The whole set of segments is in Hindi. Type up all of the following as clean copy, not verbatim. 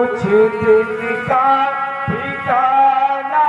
कुछ दिन का ठिकाना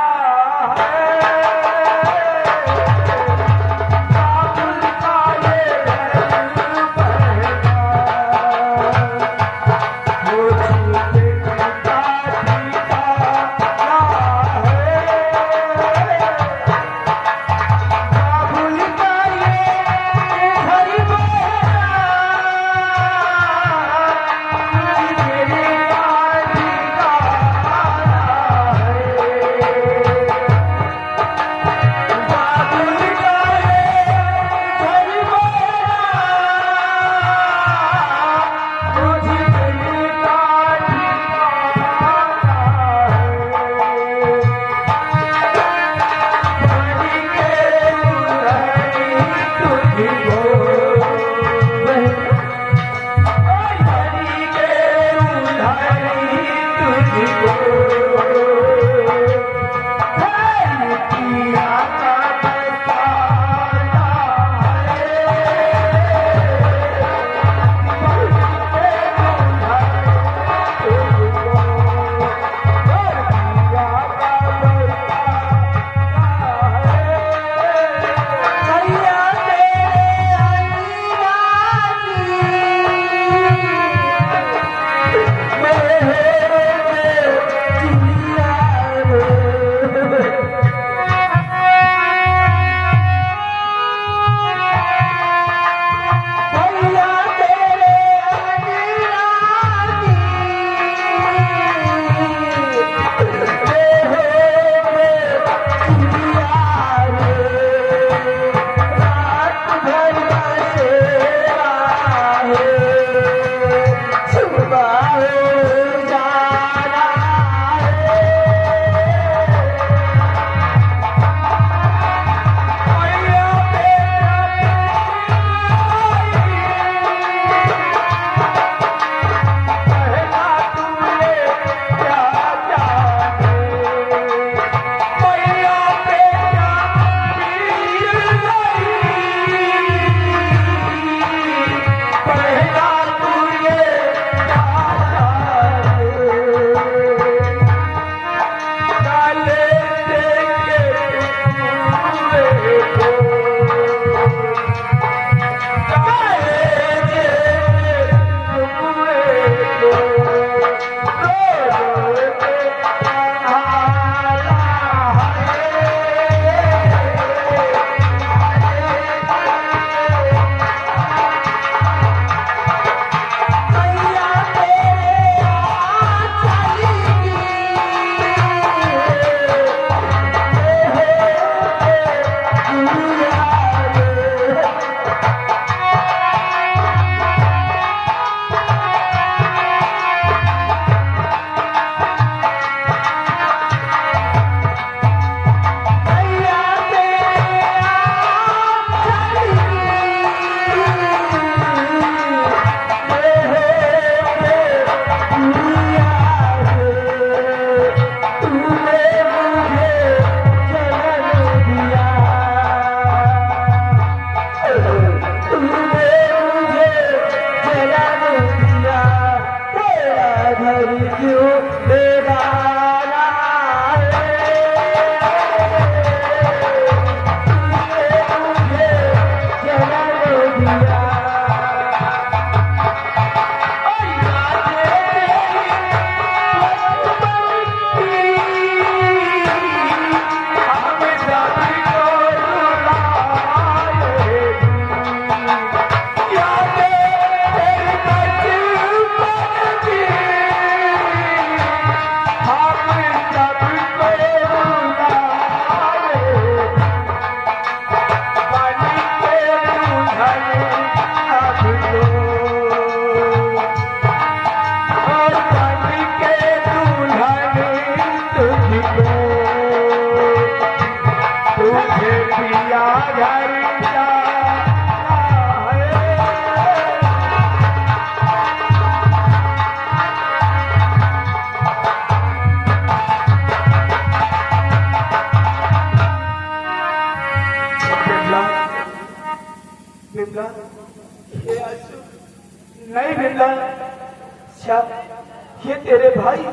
ये तेरे भाई,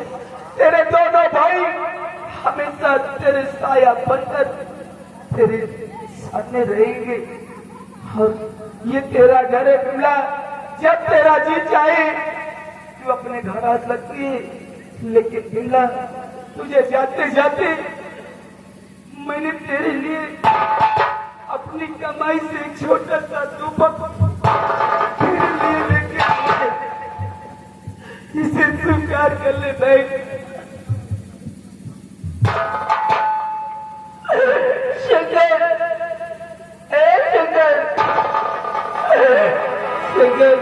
तेरे दोनों भाई हमेशा तेरे साया बनकर तेरे सामने रहेंगे। और ये तेरा घर है बिमला, जब तेरा जी चाहे तू अपने घर आ सकती है। लेकिन बिमला, तुझे जाते जाते मैंने तेरे लिए अपनी कमाई से एक छोटा सा दुपक तेरे लिए लेके आया। इसे स्वीकार कर ले भाई। शंकर, शंकर, शंकर,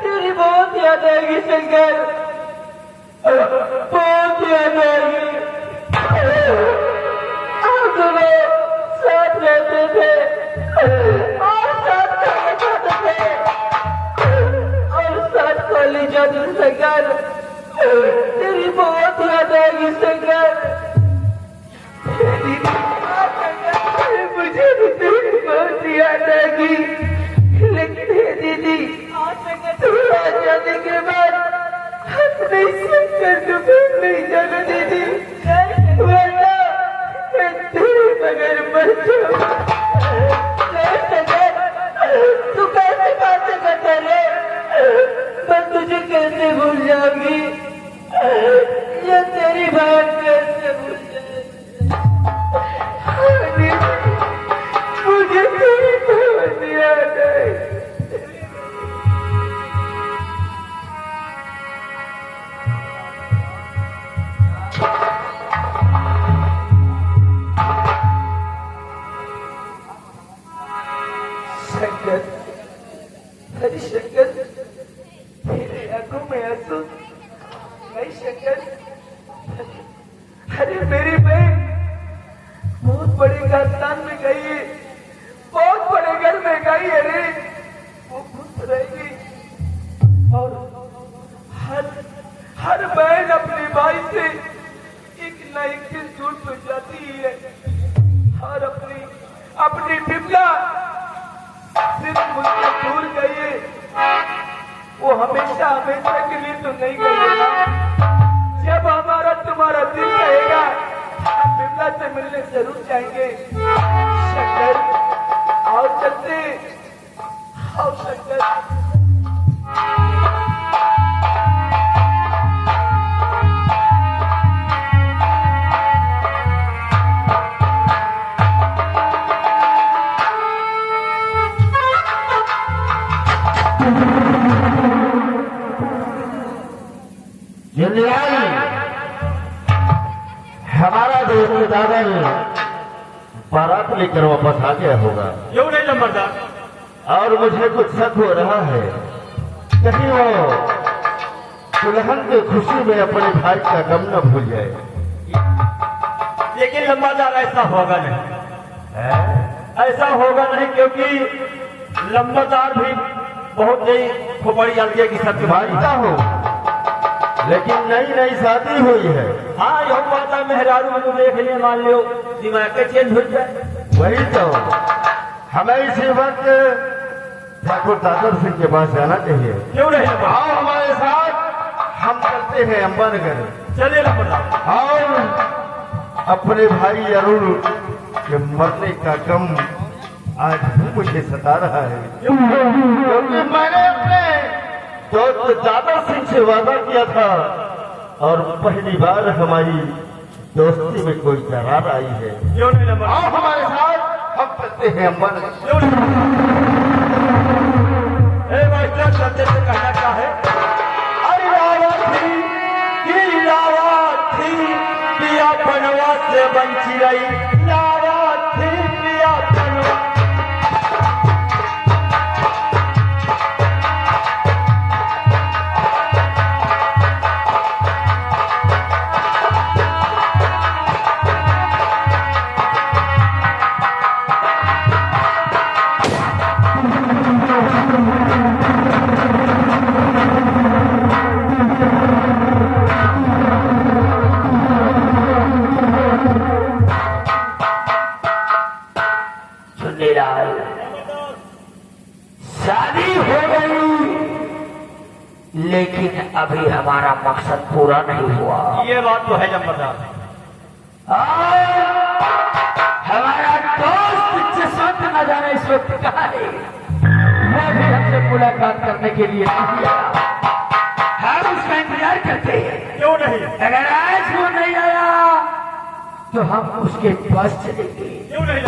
तेरी बहुत याद आएगी शंकर, बहुत याद आएगी। हम दोनों साथ रहते थे और साथ खाना खाते थे और साथ कॉलेज जाते थे शंकर। तेरी बहुत याद आएगी शंकर। मुझे भी तेरी बहुत याद आएगी। लेकिन हे दीदी, तुम आ जाने के बाद अपने शंकर को फिर नहीं जाना दीदी, वरना मैं तेरे बगैर मर जाऊँ। तू कैसे बातें करता है? मैं तुझे कैसे भूल जाऊंगी? ये तेरी बात कैसे भूल जाए? मुझे तेरी बहुत याद है। शंकर, हरि शंकर, मेरे आंखों में आंसू नहीं शंकर। अरे मेरी बहन बहुत बड़े खानदान में गई है, बहुत बड़े घर में गई है रे। वो खुश रहेगी और हर बहन अपने भाई से एक न एक दिन दूर तो जाती ही है। और अपनी बिमला सिर्फ मुझसे दूर गई है, वो हमेशा हमेशा के लिए तो नहीं गई है ना। जब हमारा तुम्हारा दिल कहेगा हम बिमला से मिलने जरूर जाएंगे। शंकर, आओ चलते, आओ शंकर। हमारा दोस्त दादर बारात लेकर वापस आ गया होगा। क्यों नहीं नंबरदार? और मुझे कुछ शक हो रहा है, कहीं वो दुल्हन की खुशी में अपने भाई का गम न भूल जाए। लेकिन लंबादार ऐसा होगा नहीं, ऐसा होगा नहीं, क्योंकि लंबादार भी बहुत नई खोपड़ी जानती है कि सबके भाई मानता हूँ, लेकिन नई नई शादी हुई है। हाँ यह बात है। मेहरारू में तो देख लिया, मान लो दिमाग के चेंज हो जाए। वही तो हमें इसी वक्त ठाकुर दादर सिंह के पास जाना चाहिए। क्यों नहीं? आओ हमारे साथ, हम चलते हैं अंबानगर। चलिए नंबरदार। और अपने भाई अरुण के मरने का गम आज भी मुझे सता रहा है, क्योंकि मैंने अपने दोस्त दादर सिंह से वादा किया था और पहली बार हमारी दोस्ती में कोई दरार आई है। क्यों नहीं नंबरदार? आओ हमारे साथ, हम चलते हैं अंबानगर। क्यों नहीं? मास्टर सत्य से कहना क्या है? अरे रावत थी पिया बनवा से बंची रही, रावत थी पिया बनवा। लेकिन अभी हमारा मकसद पूरा नहीं हुआ। ये बात तो है जमदार। हमारा दोस्त जसवंत न जाने इस वक्त कहाँ है। मैं भी हमसे मुलाकात करने के लिए नहीं आया। हम उसका इंतजार करते हैं। क्यों नहीं? अगर आज वो नहीं आया तो हम उसके पास चलेंगे। क्यों नहीं?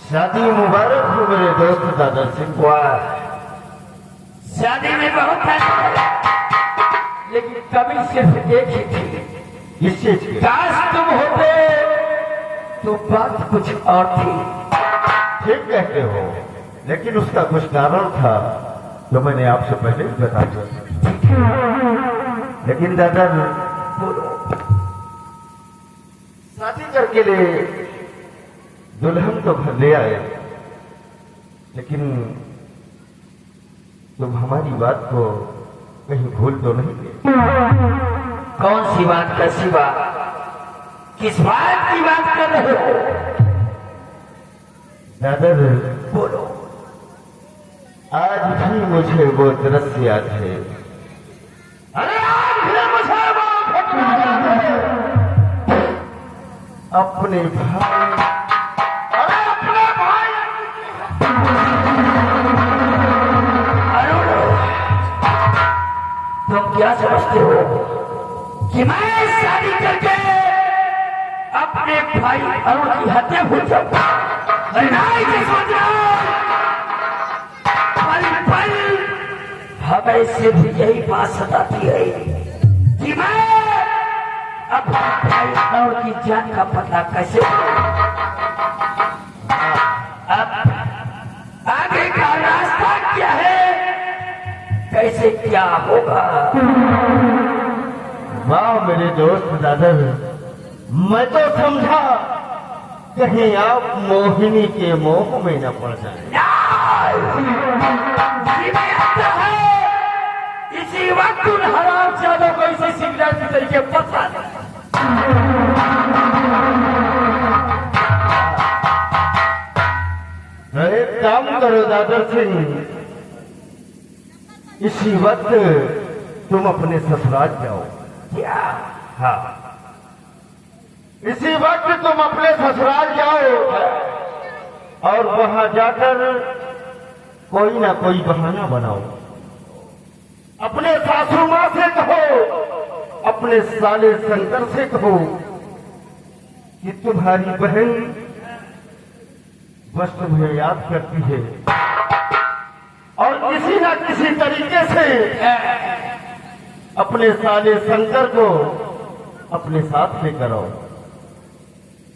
शादी मुबारक हो मेरे दोस्त दादा सिंह। शादी में बहुत था, लेकिन कभी सिर्फ एक ही थी। इस चीज की काश तुम होते तो बात कुछ और थी। ठीक कहते हो, लेकिन उसका कुछ कारण था जो मैंने आपसे पहले ही बता दिया। लेकिन दादा बोलो। शादी करके ले दुल्हन तो घर ले आए, लेकिन तुम हमारी बात को कहीं भूल तो नहीं गए? कौन सी बात? कैसी बात? किस बात की बात कर रहे हो? दादा बोलो। आज भी मुझे वो दृश्य याद है। अरे आज भी मुझे वो घटना याद है। अपने भाई, अरे अपने भाई अरुण, तुम क्या समझते हो कि मैं शादी करके अपने भाई अरुण की हत्या भूल जाऊंगा? सोच रहा पल हमें सिर्फ यही बात सताती है कि मैं अपने भाई अरुण की जान का पता कैसे करूं? अब आगे का रास्ता क्या है, कैसे क्या होगा? वाह मेरे दोस्त दादा, मैं तो समझा कहीं आप मोहिनी के मोह में न पड़ जाए। इसी वक्त उन हराम जादों को इसे सिगरेट के तरीके पता नहीं। एक काम करो दादा सिंह, इसी वक्त तुम अपने ससुराल जाओ। क्या? हाँ, इसी वक्त तुम अपने ससुराल जाओ और वहां जाकर कोई ना कोई बहाना बनाओ। अपने सासू माँ से कहो, अपने साले शंकर से कहो कि तुम्हारी बहन बस तुम्हें याद करती है और किसी न किसी तरीके से अपने साले शंकर को अपने साथ लेकर आओ।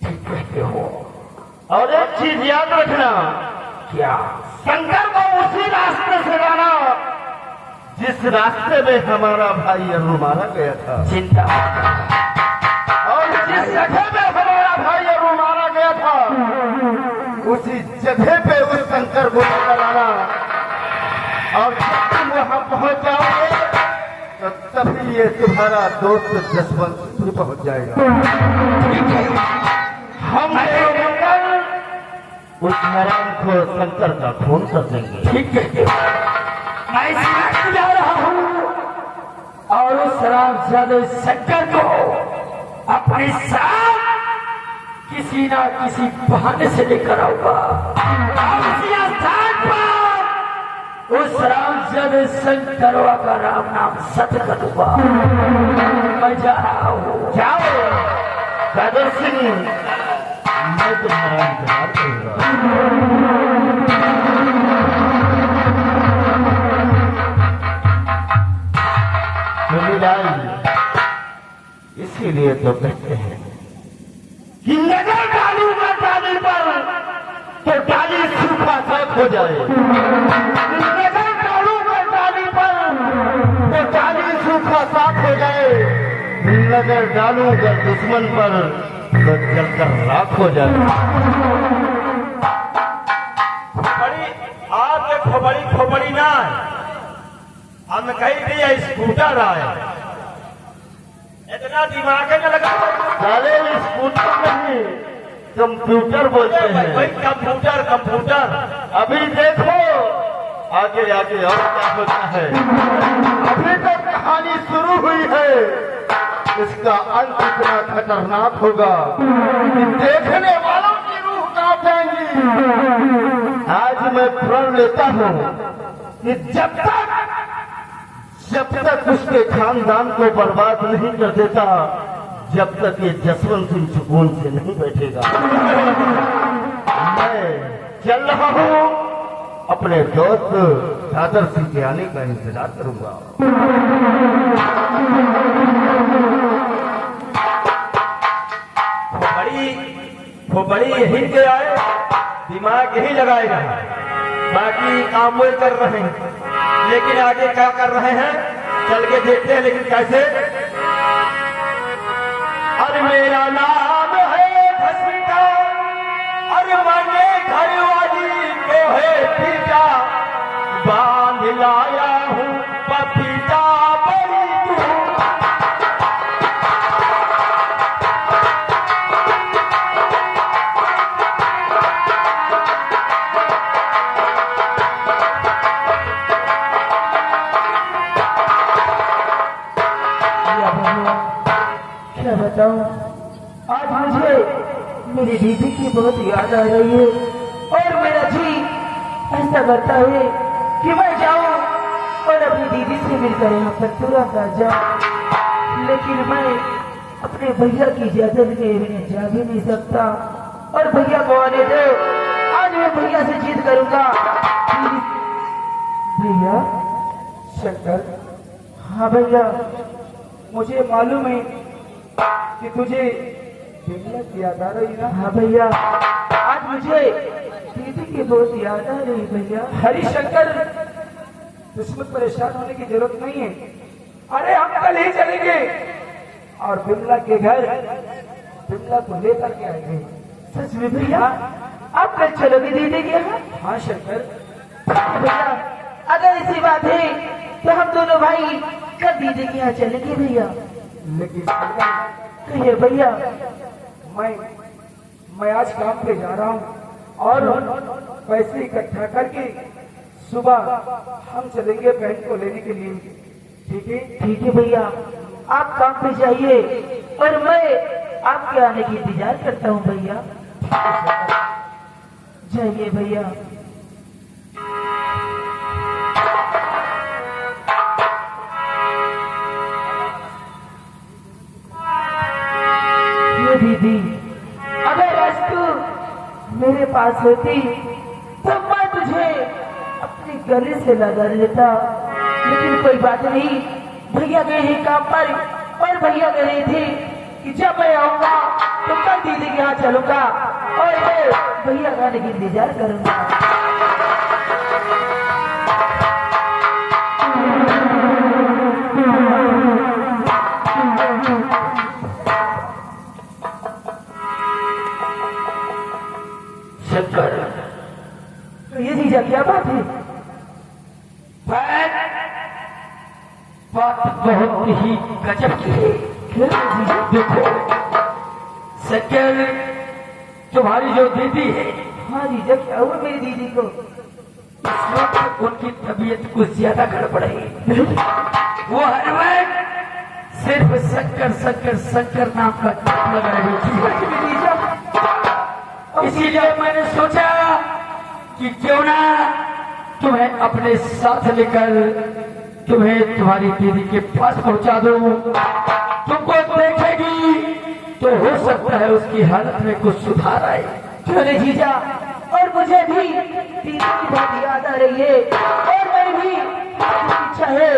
ठीक कहते हो। और एक चीज याद रखना, क्या? शंकर को उसी रास्ते से लाना जिस रास्ते में हमारा भाई अरुण मारा गया था। चिंता मत करो। और जिस जगह में हमारा भाई अरुण मारा गया था, उसी जगह पे उस शंकर को लेकर आना। और जब तुम वहां पहुंच जाओगे तो तभी ये तुम्हारा दोस्त जसवंत भी पहुंच जाएगा। हम मिलकर उस हराम को शंकर का खून कर देंगे। ठीक कहते हो। मैं इस वक्त जा रहा हूँ और उस रामचंद्र शंकर को अपने साथ किसी ना किसी बहाने से लेकर आऊंगा और उसी स्थान पर उस रामचंद्र शंकरवा का राम नाम सत्य कर दूंगा। मैं जा रहा हूँ। जाओ कादर सिंह, मैं तुम्हारा इंतजार करूंगा। इसीलिए तो कहते हैं कि नजर डालूंगा डाली पर तो डाली सूखा साफ हो जाए। नजर डालूंगा डाली पर तो डाली सूखा साफ हो जाए। नजर डालूंगा दुश्मन पर तो जलकर राख हो जाए। आज देखो बड़ी खोपड़ी ना हम कही दिया स्कूटर आए इतना दिमाग न लगा। साले स्कूटर नहीं कंप्यूटर बोलते हैं। भाई कंप्यूटर कंप्यूटर। अभी देखो आगे आगे और क्या होता है। अभी तो कहानी शुरू हुई है, इसका अंत इतना खतरनाक होगा कि देखने वालों की रूह कांप जाएंगी। आज मैं प्रण लेता हूँ कि जब तक उसके खानदान को बर्बाद नहीं कर देता, जब तक ये जसवंत सिंह सुकून से नहीं बैठेगा। मैं चल रहा हूँ, अपने दोस्त दादर सिंह के आने का इंतजार करूंगा। वो बड़ी यही के आए, दिमाग यही लगाएगा, बाकी काम वो कर रहे हैं। लेकिन आगे क्या कर रहे हैं चल के देखते हैं। लेकिन कैसे? अरे मेरा नाम है घसीटा, अरे मैंने घर वाली को है पीटा, बांध लाया हूँ पपीता बड़ी तू। क्या बताऊं, आज मुझे मेरी दीदी की बहुत याद आ रही है और मेरा जी ऐसा करता है कि मैं जाऊं और अपनी दीदी से मिलकर यहाँ पर तुरंत आ जाऊं। लेकिन मैं अपने भैया की इजाजत के बिना जा भी नहीं सकता और भैया को आने दो। आज मैं भैया से जिद करूंगा। भैया शंकर। हाँ भैया, मुझे मालूम है कि तुझे बिमला की याद आ रही ना। हाँ भैया, आज मुझे दीदी की बहुत याद आ रही भैया। हरिशंकर, तुझमें परेशान होने की जरूरत नहीं है। अरे हम कल ही चलेंगे और बिमला के घर बिमला को लेकर के आएंगे। सच में भैया? आप कल चलोगे दीदी के यहाँ? हाँ शंकर। भैया अगर ऐसी बात है तो हम दोनों भाई कल दीदी के यहाँ चलेंगे भैया। लेकिन कहिए भैया, मैं आज काम पे जा रहा हूँ और पैसे इकट्ठा करके सुबह हम चलेंगे बहन को लेने के लिए। ठीक है? ठीक है भैया, आप काम पे जाइए और मैं आपके आने की इंतजार करता हूँ भैया। जाइए भैया। दीदी अगर आज तू मेरे पास होती तो मैं तुझे अपने गले से लगा लेता। लेकिन कोई बात नहीं, भैया गए हैं काम पर और भैया कह रहे थे कि जब मैं आऊंगा तो कल दीदी के यहाँ चलूंगा और भैया का आने की इंतजार करूंगा। तो ये जीजा क्या बात है? बात बहुत ही गजब की है। देखो शक्कर, तुम्हारी जो दीदी है। हाँ जीजा, क्या हुआ मेरी दीदी को? इस वक्त उनकी तबीयत कुछ ज्यादा गड़बड़ है। वो हर वक्त सिर्फ शक्कर शक्कर शक्कर नाम का जाप लगा रही थी। इसीलिए मैंने सोचा कि क्यों ना तुम्हें अपने साथ लेकर तुम्हें तुम्हारी दीदी के पास पहुंचा दूं। तुमको देखेगी तो हो सकता है उसकी हालत में कुछ सुधार आए। क्यों नहीं जीजा, और मुझे भी दीदी की बहुत याद आ रही है और मैं भी इच्छा है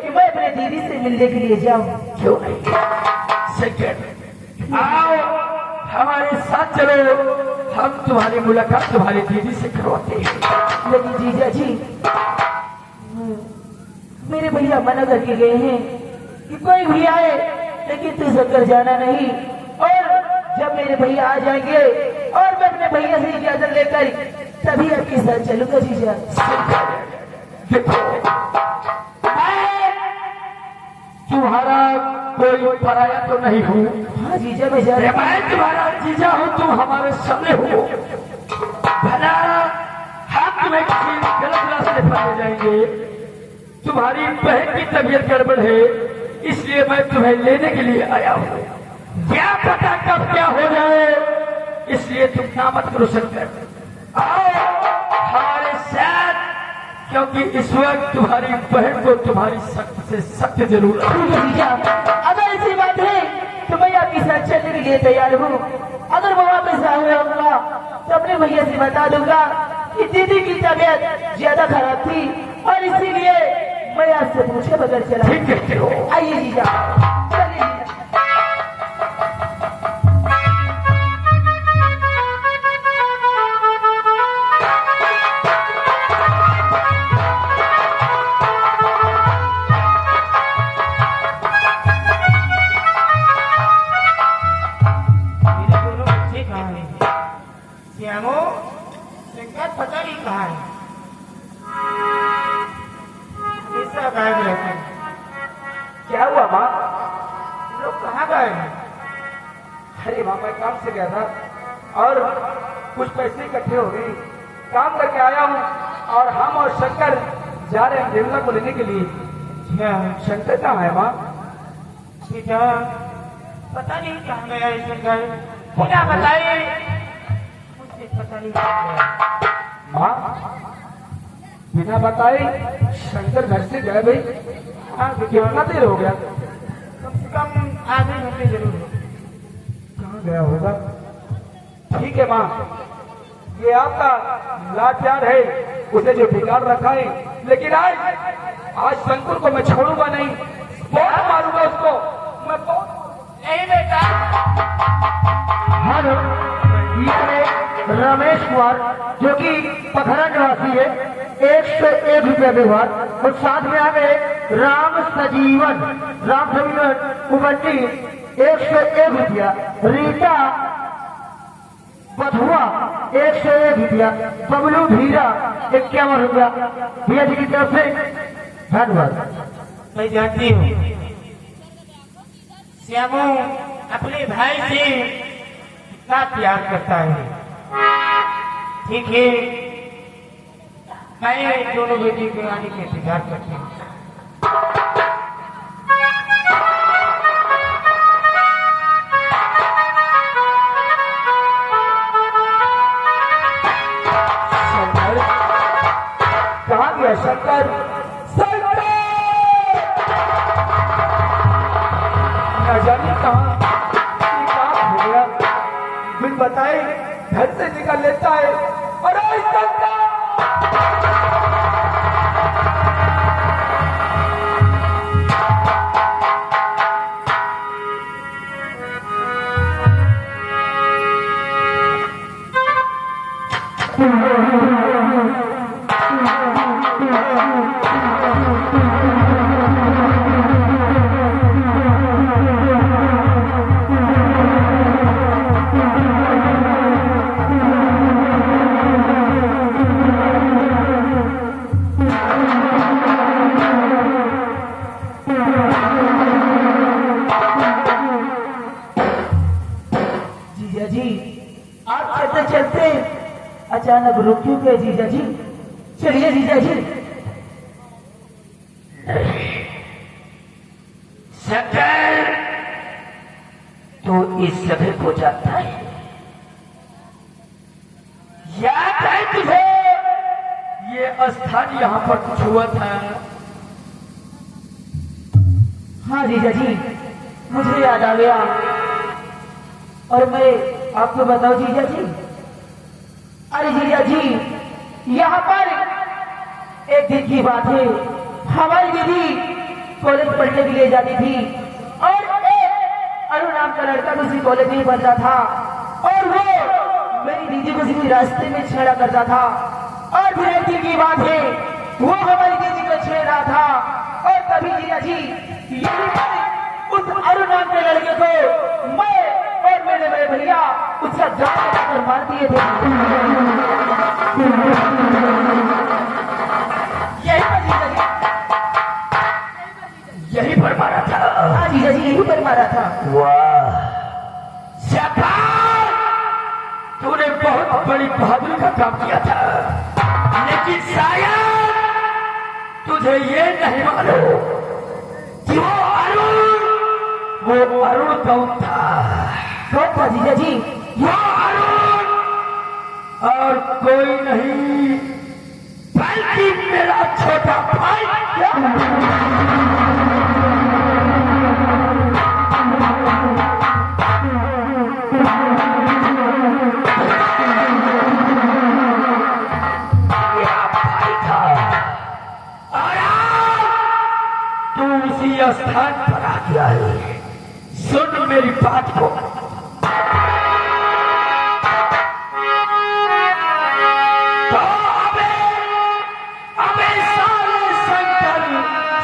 कि मैं अपने दीदी से मिलने के लिए जाऊं। क्यों नहीं? सेकंड आओ हमारे साथ चलो, हम तुम्हारी मुलाकात तुम्हारी दीदी से करवाते हैं। लेकिन जीजा जी, मेरे भैया मना करके गए हैं कि कोई भी आए लेकिन तू शक्कर जाना नहीं। और जब मेरे भैया आ जाएंगे और मैं अपने भैया से इजाजत लेकर तभी आपके साथ चलूंगा जीजा। देखो तुम्हारा कोई पराया तो नहीं हूँ। हाँ जीजा मैं जा रहा मैं तुम्हारा जीजा हूँ, तुम हमारे सामने हो। भला हम तुम्हें किसी गलत रास्ते पर ले जाएंगे। तुम्हारी बहन की तबीयत गड़बड़ है, इसलिए मैं तुम्हें लेने के लिए आया हूँ। क्या पता कब क्या हो जाए, इसलिए तुम नामत रोशन कर आओ हमारे साथ, क्योंकि इस वक्त तुम्हारी बहन को तुम्हारी सख्त से सख्त जरूरत है। ठीक है जीजा, अगर ऐसी बात है तो मैं आपके साथ चलने के लिए तैयार हूँ। अगर वो वापस आया होगा तो अपने भैया से बता दूंगा कि दीदी की तबीयत ज्यादा खराब थी और इसीलिए मैं आपसे पूछे बगैर चला। ठीक है, चलो। आइए जीजा, चलिए जीजा। मेरे दोनों बच्चे कहाँ हैं? श्यामो, शंकर पता नहीं कहाँ है। ऐसा गायब रहते हैं। क्या हुआ माँ? लोग कहाँ गए हैं? अरे माँ मैं काम से गया था और कुछ पैसे इकट्ठे हो गए, काम करके आया हूँ और हम और शंकर जा रहे हैं देवता को लेने के लिए। क्या शंकर कहाँ है माँ? बेटा, पता नहीं कहाँ गया है शंकर। बिना बताए मुझे पता नहीं कहाँ गया। माँ बिना बताए शंकर घर से गए भाई? हाँ कितना बेटा, देर हो गया? कम से कम आधे घंटे जरूर हो। कहाँ गया होगा? ठीक है माँ, ये आपका लाचार है, उसे जो बिगाड़ रखा है, लेकिन आज शंकर को मैं छोड़ूंगा नहीं, बहुत मारूंगा उसको मैं बहुत। नहीं बेटा, हेलो, ये रमेश कुमार जो कि पथरा निवासी है, 101 रुपया व्यवहार, और साथ में आ गए राम सजीवन उबंटी 101 रुपया, रीता बधुआ 101 रुपया, बबलू धीरा 51 रुपया। भैया जी की तरफ से धन्यवाद। मैं जानती हूँ श्यामू अपने भाई से कितना प्यार करता है। ठीक है, मैं दोनों बेटी के आने के इंतजार करती हूँ। शंकर कहाँ गया? शंकर शंकर न जाने कहाँ हो गया, बिन बताए घर से निकल लेता है। अरे शंकर! जीजा जी, आप चलते चलते अचानक रुक क्यों गए जीजा जी? चलिए जीजा जी। शंकर तो इस सभी को जानता है, याद है तुझे ये स्थान यहाँ पर कुछ हुआ था? हाँ जीजा जी, मुझे याद आ गया। और मैं आपको बताऊं जीजा जी, अरे जीजा जी यहाँ पर एक दिन की बात है, हमारी दीदी कॉलेज पढ़ने के लिए जाती थी और एक अरुण नाम का लड़का भी उसी कॉलेज में ही पढ़ता था और वो मेरी दीदी को सीधी रास्ते में छेड़ा करता था। और फिर एक दिन की बात है, वो हमारी दीदी को छेड़ रहा था और तभी जीजा जी यही पर उस अरुण नाम के लड़के को मैं और मेरे बड़े भैया उसका जान कर मार दिए थे। यही पर जीजा जी, यहीं पर मारा था। हाँ जीजा जी यहीं पर मारा था। वाह शाबाश, तूने बहुत बड़ी बहादुरी का काम किया था, लेकिन शायद तुझे ये नहीं मालूम कि वो अरुण कौन था। कौन था जीजा जी? वो अरुण और कोई नहीं बल्कि मेरा छोटा भाई। मेरा भाई था और आज तू उसी स्थान पर आ गया है। सुन मेरी बात को,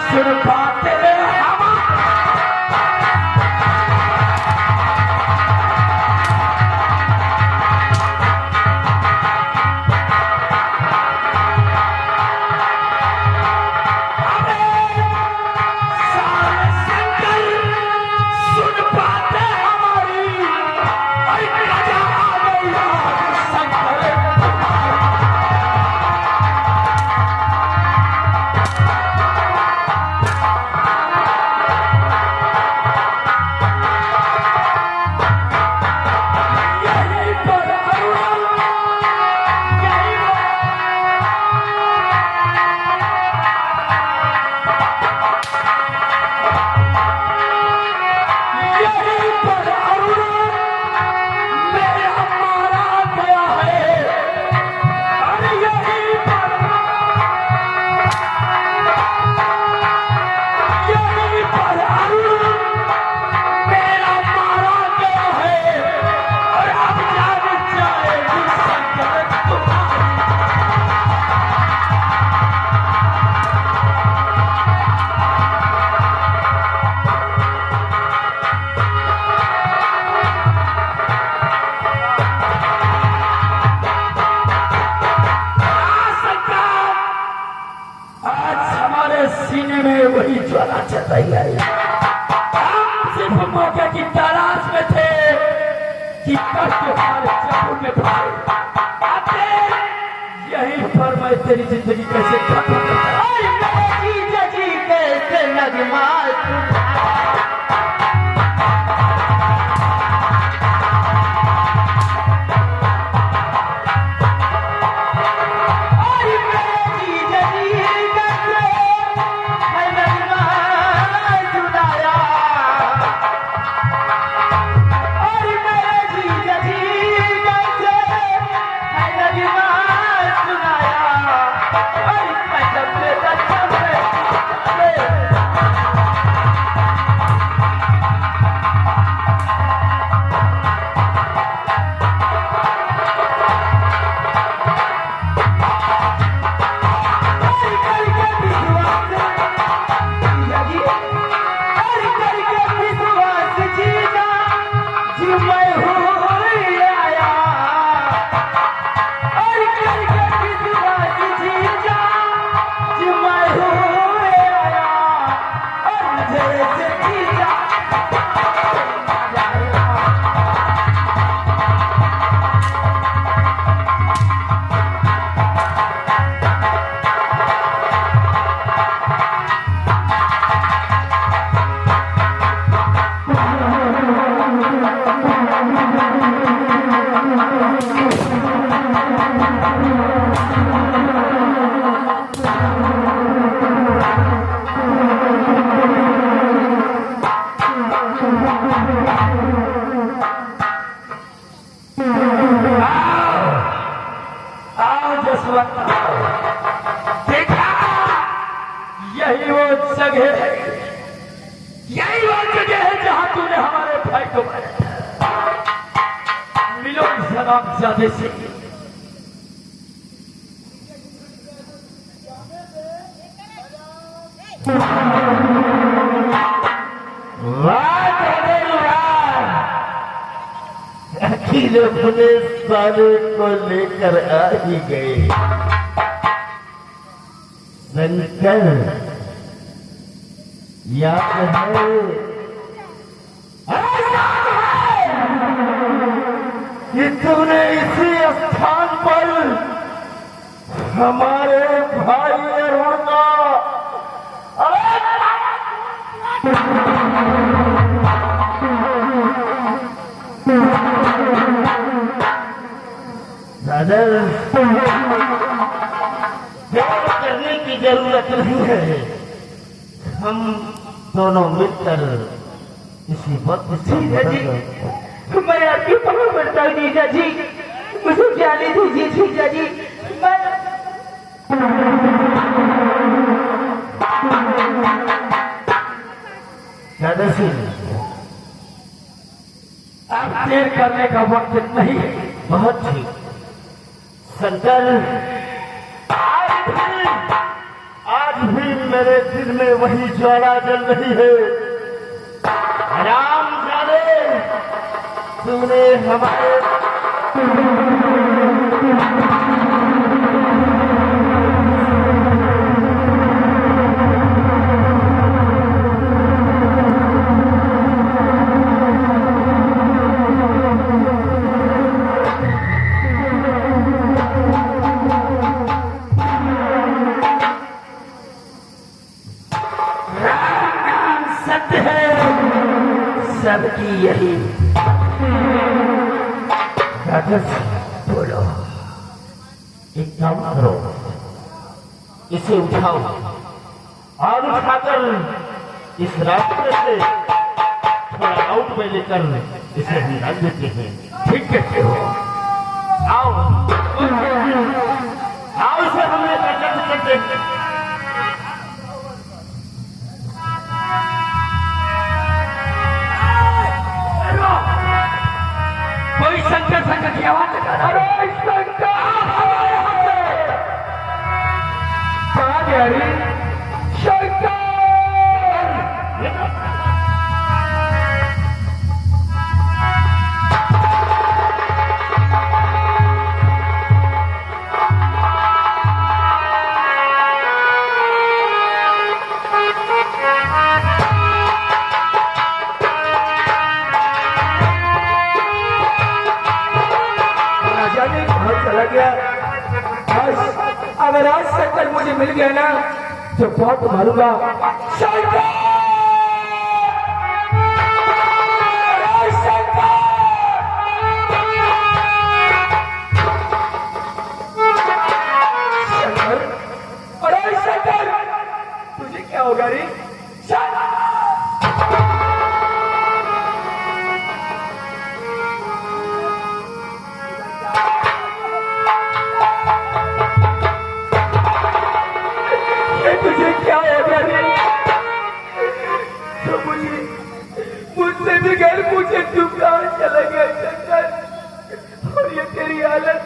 सुन पाते सीने में वही ज्वाला चल रही है। हम सिर्फ मौके की तलाश में थे कि कल के हमारे जबूर में भाई आते, यहीं पर मैं तेरी जिंदगी कैसे खत्म करता। जीजा जी कैसे लगमाल देखा, यही वो जगह है, यही वो जगह है जहां तूने हमारे भाई को मारा था। मिलो सलाम ज्यादा से। आखिर अपने सारे को लेकर आ ही गए। शंकर याद है कि तूने इसी स्थान पर हमारे भाई अरुण का दादा प्यार करने की जरूरत नहीं है। हम दोनों मिलकर इसी वक्त जीजा जी, मैं आपकी पकड़ पड़ता हूँ जीजा जी, मुझे जाने दीजिए जीजा जी। मैं दादा सिंह, अब देर करने का वक्त नहीं है। बहुत ठीक। शंकर, आज भी मेरे दिल में वही ज्वाला जल रही है। राम जाने तूने हमारे सत्य है सबकी यही। दादा बोलो, एक काम करो, इसे उठाओ और उठाकर इस रास्ते से थोड़ा आउट में लेकर इसे हम रख देते हैं। ठीक कहते हो। आओ आओ, इसे हमने करते हैं। कोई शंकर शंकर की आवाज लगा रहा है। अरे शंकर, कहाँ गया रे शंकर? चला गया। अगर आज शंकर मुझे मिल गया ना तो बहुत मारूंगा। शंकर, अरे शंकर, शंकर, अरे शंकर, तुझे क्या होगा रे? तुझे क्या हो गया रे? तो मुझसे भी घर पूछे तू कहाँ चला गया शंकर? और ये तेरी हालत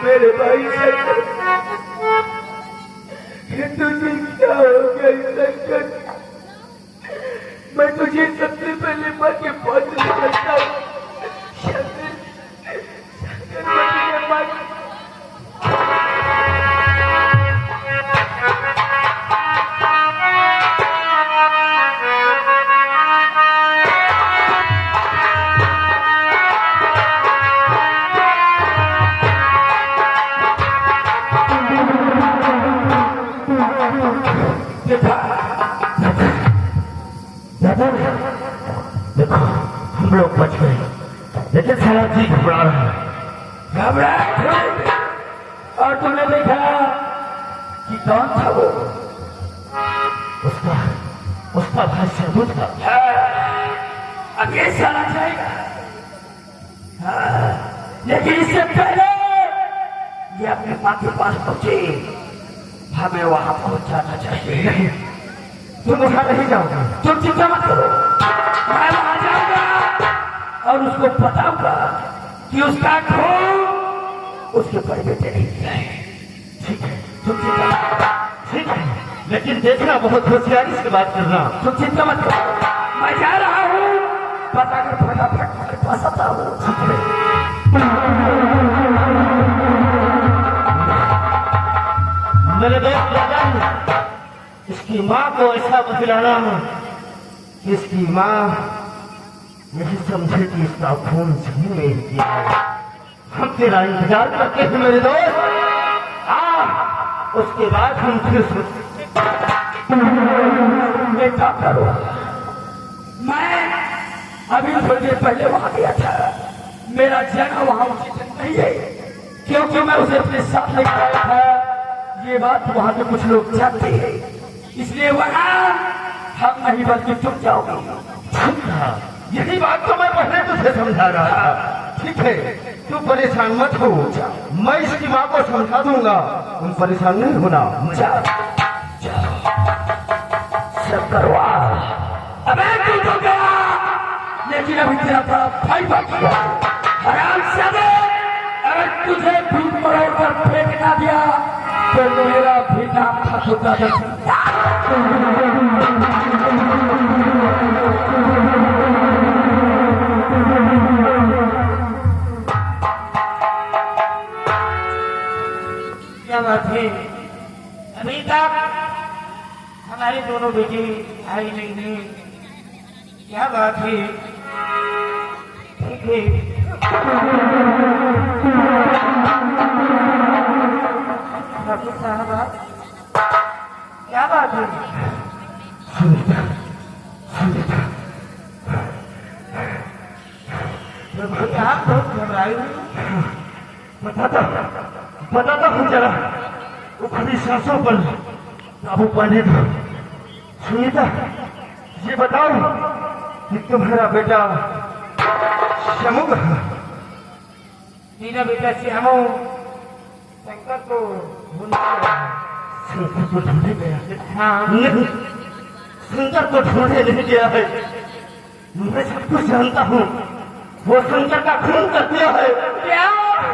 मेरे भाई शंकर, तुझे क्या हो गया शंकर? मैं तुझे सबसे पहले माँ के पास करता हूँ। शंकर, शंकर, मैं तुझे माँ देखो, हम लोग बच गए, लेकिन साला जी घबरा रहा है। घबराहट। और तुमने देखा कि कौन था वो? उसका भाई शहबूज था। अब ये चला जाएगा। लेकिन इससे पहले ये अपने माँ के पास पहुंचे, हमें वहां पहुंच जाना चाहिए। तुम वहां नहीं जाओगे? तुम चिंता मत करो, मैं वहां जाऊंगा और उसको बताऊंगा कि उसका खून उसके बड़े बेटे नहीं है। ठीक है, तुम चिंता मत करो। लेकिन देखना, बहुत होशियारी से बात करना। तो चिंता मत करो, मैं जा रहा हूँ, पता कर फटाफट मेरे पास आता हूँ। मेरे दोस्त राजन, इसकी माँ को ऐसा बतलाना कि इसकी माँ यही समझे कि इसका खून सही में ही किया है। हम तेरा इंतजार करते हैं मेरे दोस्त, उसके बाद हम फिर क्या करो। मैं अभी थोड़ी देर पहले वहां गया था, मेरा जाना वहां उचित नहीं है, क्योंकि मैं उसे अपने साथ लेकर आया था। ये बात वहां के कुछ लोग जानते हैं, इसलिए वहां हम नहीं बल्कि तुम जाओगे। यही बात तो मैं पहले तुझे समझा रहा था। ठीक है, तू परेशान मत हो, मैं इसकी माँ को समझा दूंगा, तुम परेशान नहीं होना। सब करवा, अबे तू तो गया, लेकिन अभी तेरा बड़ा भाई बाकी है। हराम सादे, अगर तुझे भीख मरोड़ कर फेंक ना दिया तो मेरा भी नाम था क्या बात है, अभी तक हमारी दोनों बेटी आई नहीं है। क्या बात है, ठीक है। ठाकुर साहब, क्या बात है? आप बहुत घबराए हुए। बताता हूँ जरा, वो खुली सांसों पर काबू पाने दो। सुनीता, ये बताओ कि तुम्हारा बेटा श्यामू मेरा बेटा श्यामू शंकर को ढूंढे गया है? हाँ, नहीं, शंकर को ढूंढे नहीं गया है। मैं सब कुछ जानता हूँ, वो शंकर का खून कर दिया है। क्या?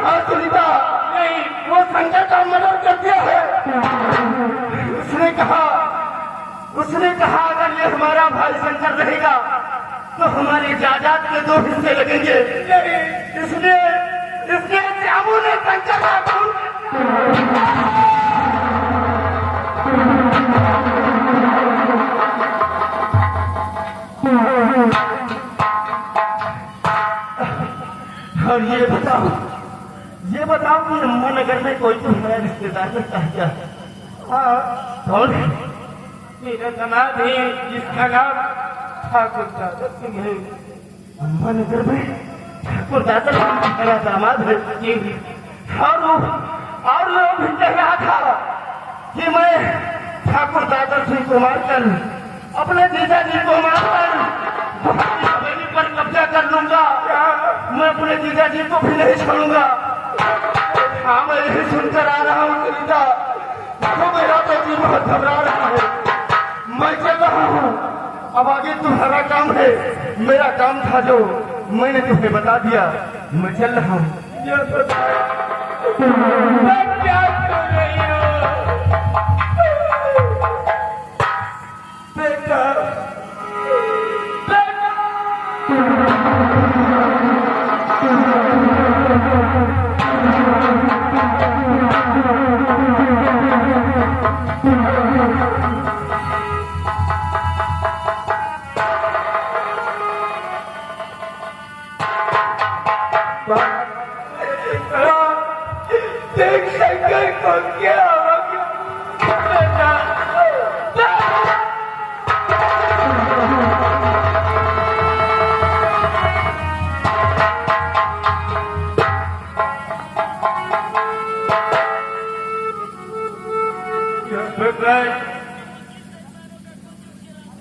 हाँ सुनीता, नहीं, वो शंकर का मर्डर कर दिया है। उसने कहा अगर ये हमारा भाई शंकर रहेगा तो हमारी जायदाद के 2 हिस्से लगेंगे। इसलिए श्यामू ने शंकर का खून और ये बताओ कि अम्मा नगर में कोई तुम्हारा रिश्तेदार लगता है क्या? हाँ, कौन है? मेरा दामाद है, जिसका नाम ठाकुर दादर सिंह है। अम्मा नगर में ठाकुर दादर सिंह मेरा दामाद है। और वो भी कह रहा था कि मैं ठाकुर दादर सिंह को मारकर, अपने जीजा जी को मारकर हवेली पर कब्जा कर लूंगा। मैं अपने जीजा जी को भी नहीं छोड़ूंगा। हाँ, मैं यही सुनकर आ रहा हूँ सुनीता, तो मेरा तो जी बहुत घबरा रहा है। मैं चल रहा हूँ, अब आगे तुम्हारा काम है। मेरा काम था जो मैंने तुम्हें बता दिया, मैं चल रहा हूँ। क्या कर रही हो बेटा? देख शंकर को क्या हो गया?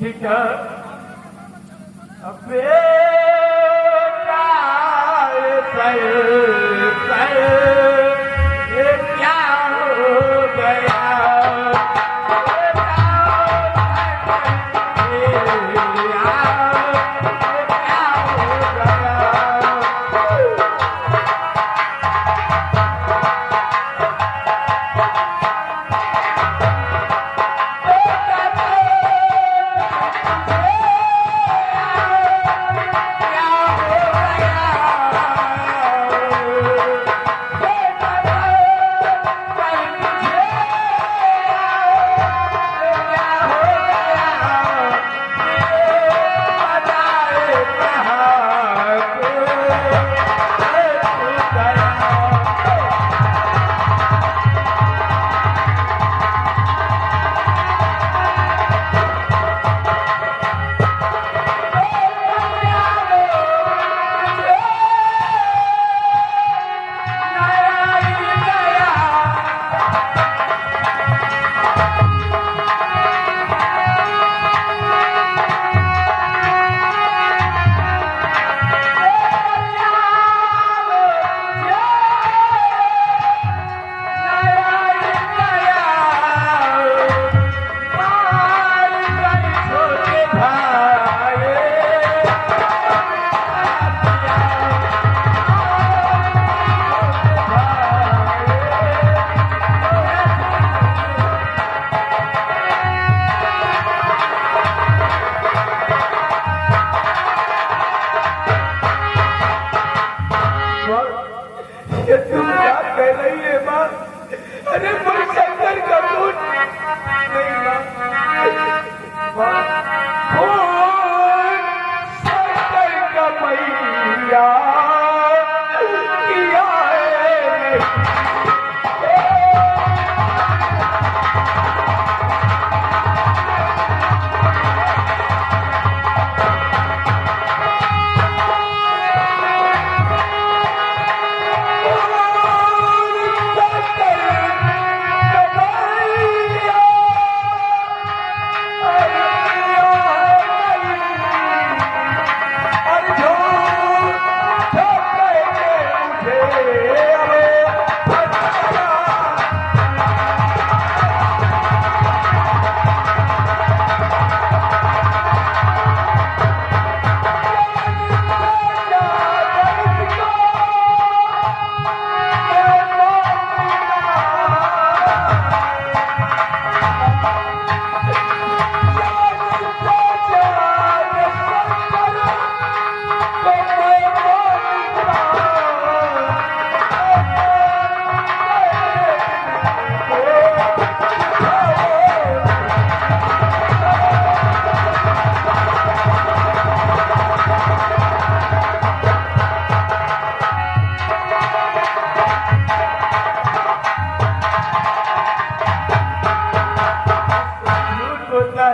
बेटा, अबे क्या हो गया?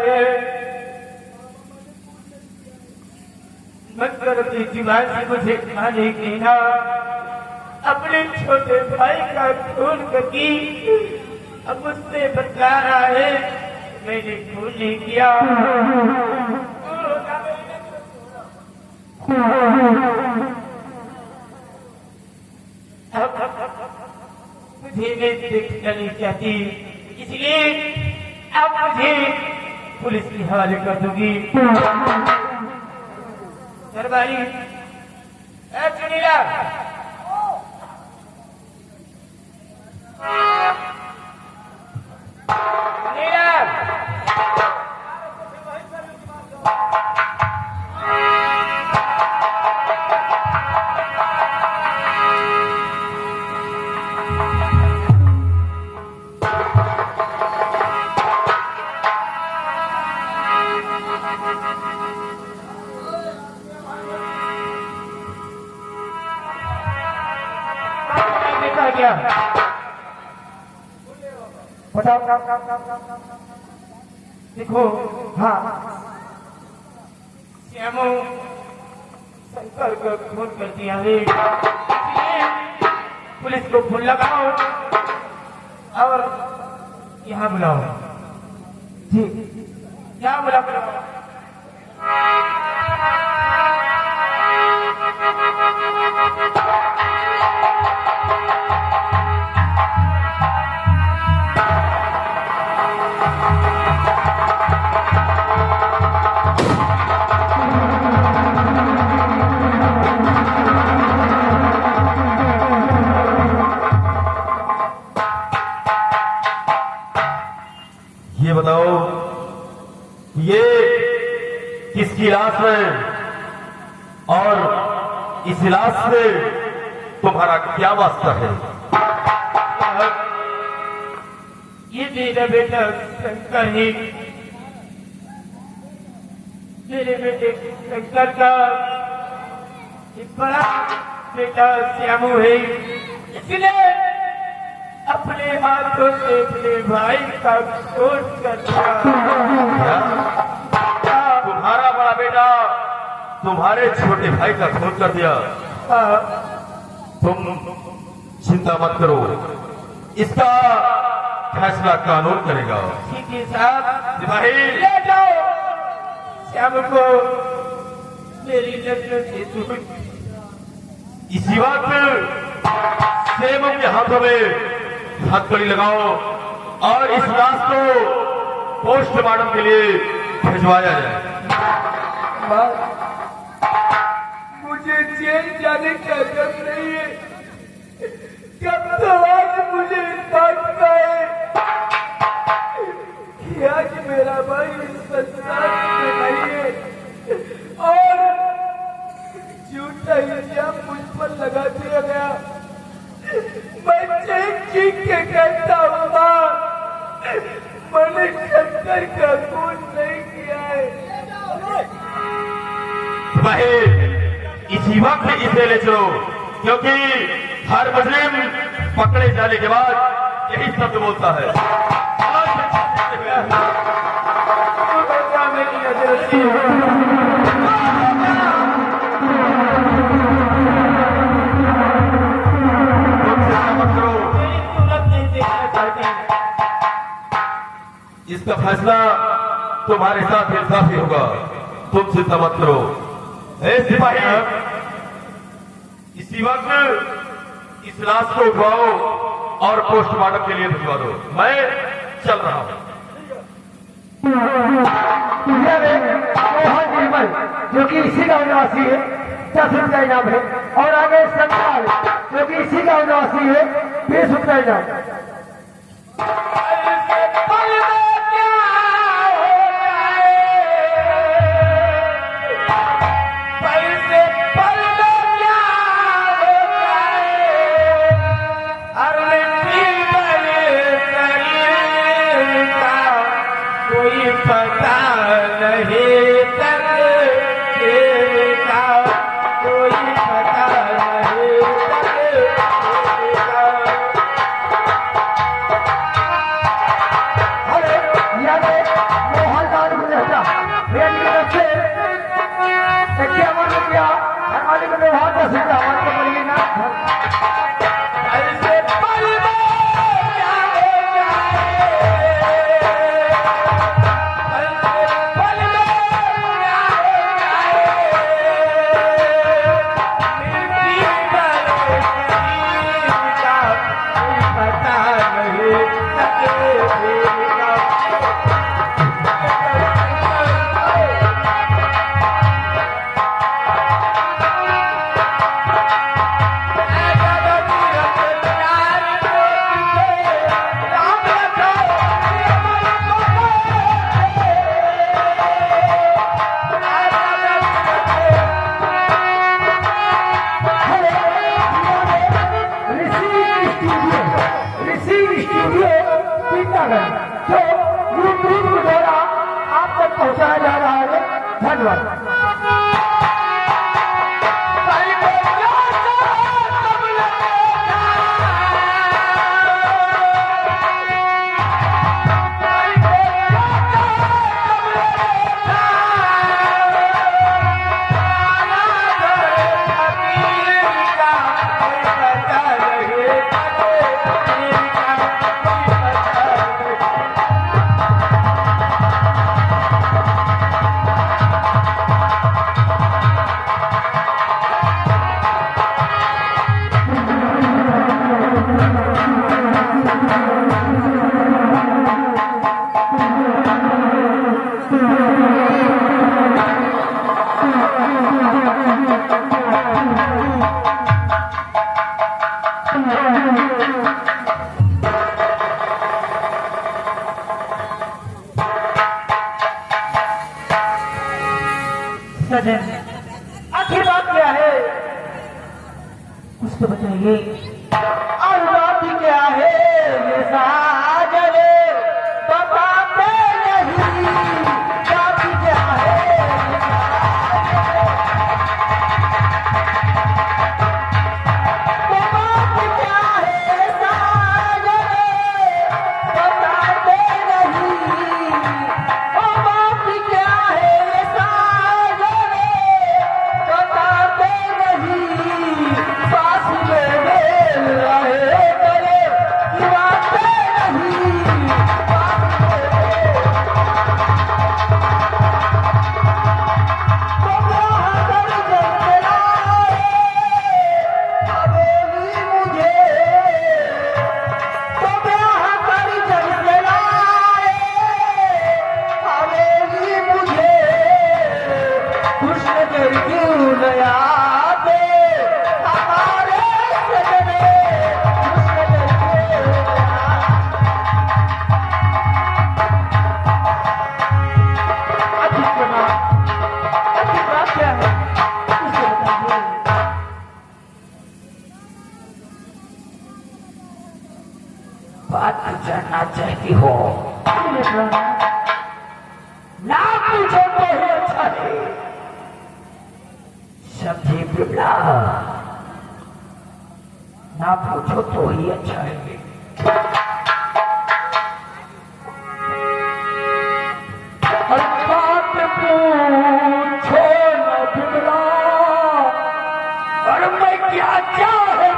है मगर अपनी जुबान से मुझे खाने कहना अपने छोटे भाई का खून करके अब मुझसे बता रहा है मैंने खून नहीं किया। मुझे देखना नहीं चाहती इसलिए अब मुझे पुलिस के हवाले कर दूंगी। दरबारी चुनीला क्या बताओ। देखो हाँ श्यामो शंकर को खून कर दिया है इसलिए पुलिस को फोन लगाओ और यहाँ बुलाओ। जी यहाँ बुलाओ। ये बताओ ये किसकी लाश है और इस लाश से तुम्हारा क्या वास्ता है? ये मेरा बेटा शंकर है। मेरे बेटे शंकर का एक बड़ा बेटा श्यामू है इसलिए अपने हाथों से अपने भाई का खून कर दिया। तुम्हारा बड़ा बेटा तुम्हारे छोटे भाई का खून कर दिया। तुम चिंता मत करो, इसका फैसला कानून करेगा। ठीक है साहब, सिपाही ले जाओ श्याम को मेरी नजर से दूर। इसी वक्त सेवक के हाथों में हथकड़ी लगाओ और इस लाश को पोस्टमार्टम के लिए भिजवाया जाए। मुझे जेल जाने का गम नहीं है। कब तो आज मुझे इस बात का है कि आज मेरा भाई इस संसार में नहीं है और झूठा इल्जाम मुझ पर लगा दिया गया। मैं चीख के कहता हूँ माँ, मैंने शंकर का खून नहीं किया है। भाई इसी वक्त इसे ले चलो, क्योंकि हर मुजरिम पकड़े जाने के बाद यही शब्द बोलता है। मेरी नजर से इसका फैसला तुम्हारे साथ इंसाफी होगा, तुम चिंता मत करो। ए सिपाही इसी वक्त इस लाश को उठवाओ और पोस्टमार्टम के लिए भिजवा दो। मैं चल रहा हूँ। मोहन निर्मल जो कि इसी गाँव निवासी है, 10 रुपया इनाम है। और आगे संताल जो कि इसी गाँव निवासी है, 20 रुपया इनाम। पता नहीं चलेगा, कोई पता नहीं चलेगा। अरे मोहनलाल सजन आखिर बात क्या है? कुछ तो बताइए। और बात क्या है ये साजन, बताते नहीं बात क्या है ये साजन। बात क्या है साजन, बताते नहीं। ओ बात क्या है साजन, बताते नहीं। पास में मेल रहे करे बातें नहीं। पास में बात जानना चाहती हो ना पूछो तो ही अच्छा है। समझे बिमला, ना पूछो तो ही अच्छा है। और बात पूछो ना बिमला, और मैं क्या चाहता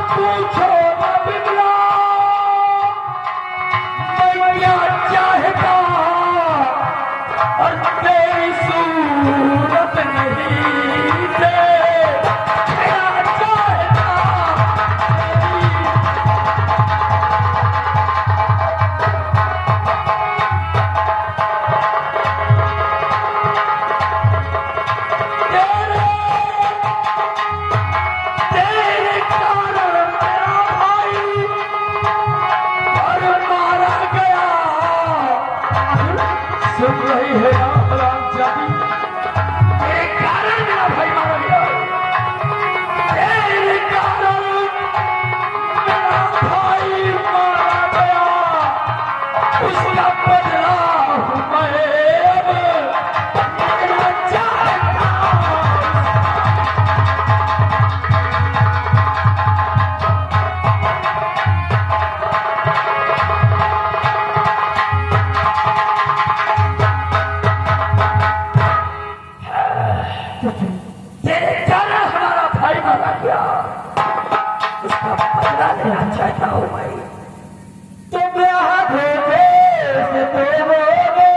पूछो ना बिमला, मैं क्या चाहता, और तेरी सूरत नहीं से क्या चाहता। तेरे कारण मेरा भाई और मारा गया। सुन रही है रामजादी, तेरे कारण मेरा भाई मारा गया। तेरे कारण मेरा भाई मारा गया, उसका बदला हूँ मैं अब लेना चाहता। तेरे कारण हमारा भाई मारा गया, उसका बदला लेना चाहता हूँ मैं। तुम यहाँ भेजे से देवोगे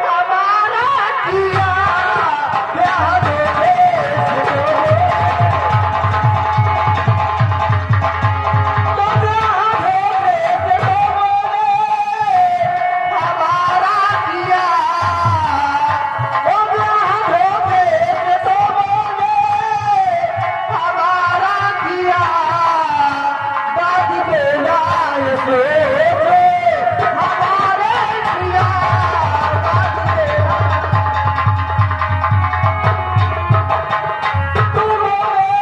हमारा किया, यहाँ भेजे से देवोगे। तुम यहाँ भेजे से देवोगे हमारा किया, तुम यहाँ भेजे से देवोगे हमारा किया। बात बेला से हमारे किया, बात बेला तुम मेरे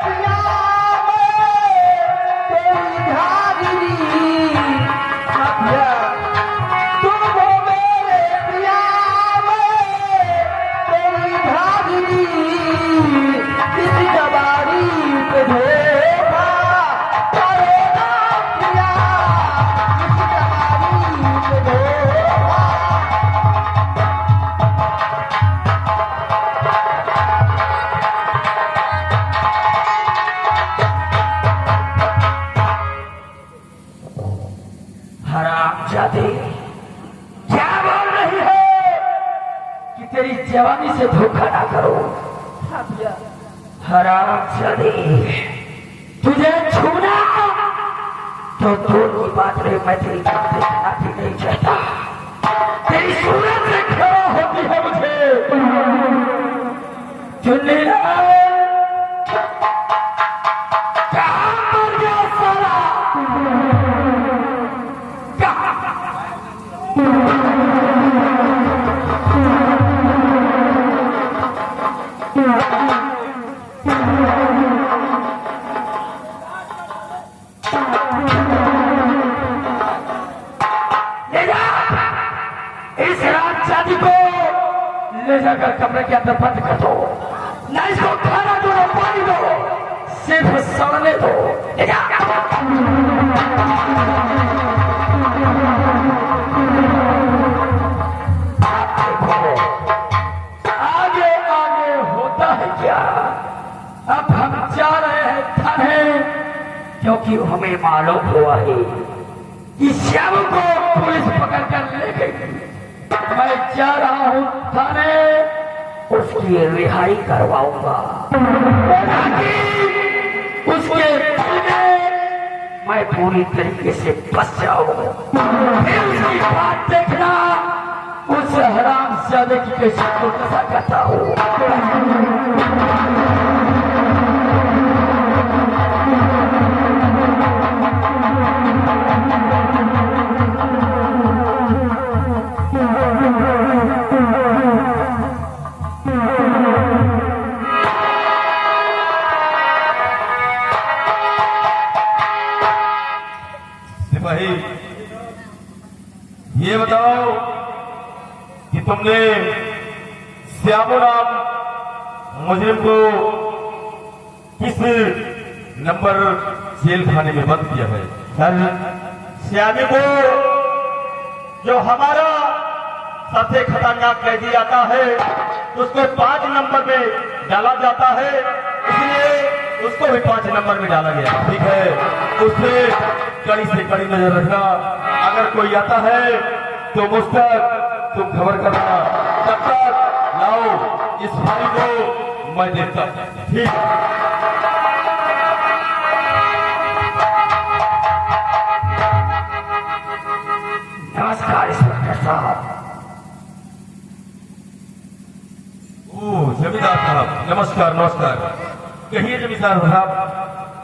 किया में तेरी भागीरी भैया। तुम मेरे किया में तेरी भागीरी, इस जवानी पे धोखा करेगा किया, इस जवानी पे धोखा। हरामजादी, क्या बोल रही है कि तेरी जवानी से धोखा ना करो। हरामजादी, तुझे छूना तो दूर की बात रहे, मैं तेरी बात देखना भी नहीं चाहता। तेरी सूरत से खड़ा होती है मुझे। चुन्नी लाल, ले जाकर कमरे के अंदर बंद कर दो, ना इसको खाना दो ना पानी दो, सिर्फ सड़ने दो। आगे आगे होता है क्या? अब हम जा रहे हैं थाने, क्योंकि हमें मालूम हुआ है कि श्याम को पुलिस पकड़ कर ले गई। मैं जा रहा हूँ थाने, उसकी रिहाई करवाऊंगा, उसके दिल में मैं पूरी तरीके से बस जाऊंगा। फिर उसकी बात देखना, उस हरामजादे की कैसे दुर्दशा करता हूँ। सिपाही, ये बताओ कि तुमने श्यामो नाम मुजरिम को किस नंबर जेल खाने में बंद किया है? सर, श्यामी को जो हमारा सबसे खतरनाक कैदी आता है उसको 5 नंबर में डाला जाता है, इसलिए उसको भी 5 नंबर में डाला गया। ठीक है, उससे कड़ी से कड़ी नजर रखना। अगर कोई आता है तो मुझ तक तुम खबर करना। तब तक लाओ इस भाई को, मैं देखता हूं। ठीक। नमस्कार इंस्पेक्टर साहब। ओ जमींदार साहब, नमस्कार नमस्कार। कहिए जमींदार साहब,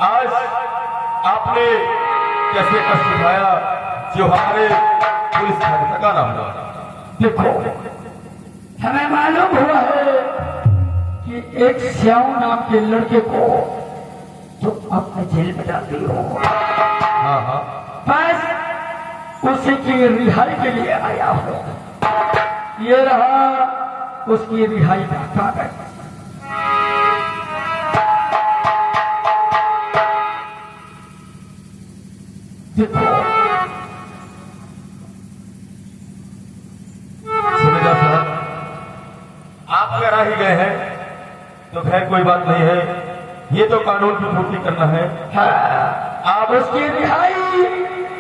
आज आपने कैसे कष्ट उठाया जो हमारे पुलिस थाने तक आना हुआ? देखो, हमें मालूम हुआ है कि एक श्याम नाम के लड़के को तुम अपने जेल में डाल दी हो। हाँ हाँ, बस उसी की रिहाई के लिए आया हो। ये रहा उसकी रिहाई का कागज। देखो, जमींदार साहब, आप अगर आ ही गए हैं तो खैर कोई बात नहीं है, ये तो कानून की पूर्ति करना है। हाँ, आप उसकी रिहाई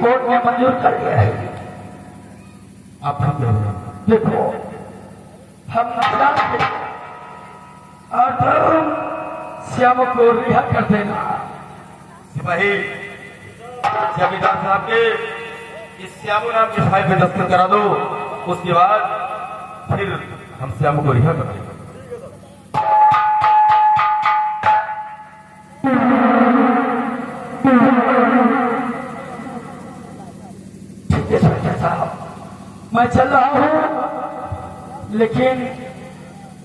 कोर्ट ने मंजूर कर दिया है। आप ठीक कह रहे हैं। देखो, हम जानते हैं और तुम श्याम को रिहा कर देना। सिपाही, जमींदार साहब के इस श्यामू नाम की फाइल पे दस्तखत करा दो, उसके बाद फिर हम श्यामू को रिहा कर देंगे। ठीक है इंस्पेक्टर साहब, मैं चल रहा हूँ, लेकिन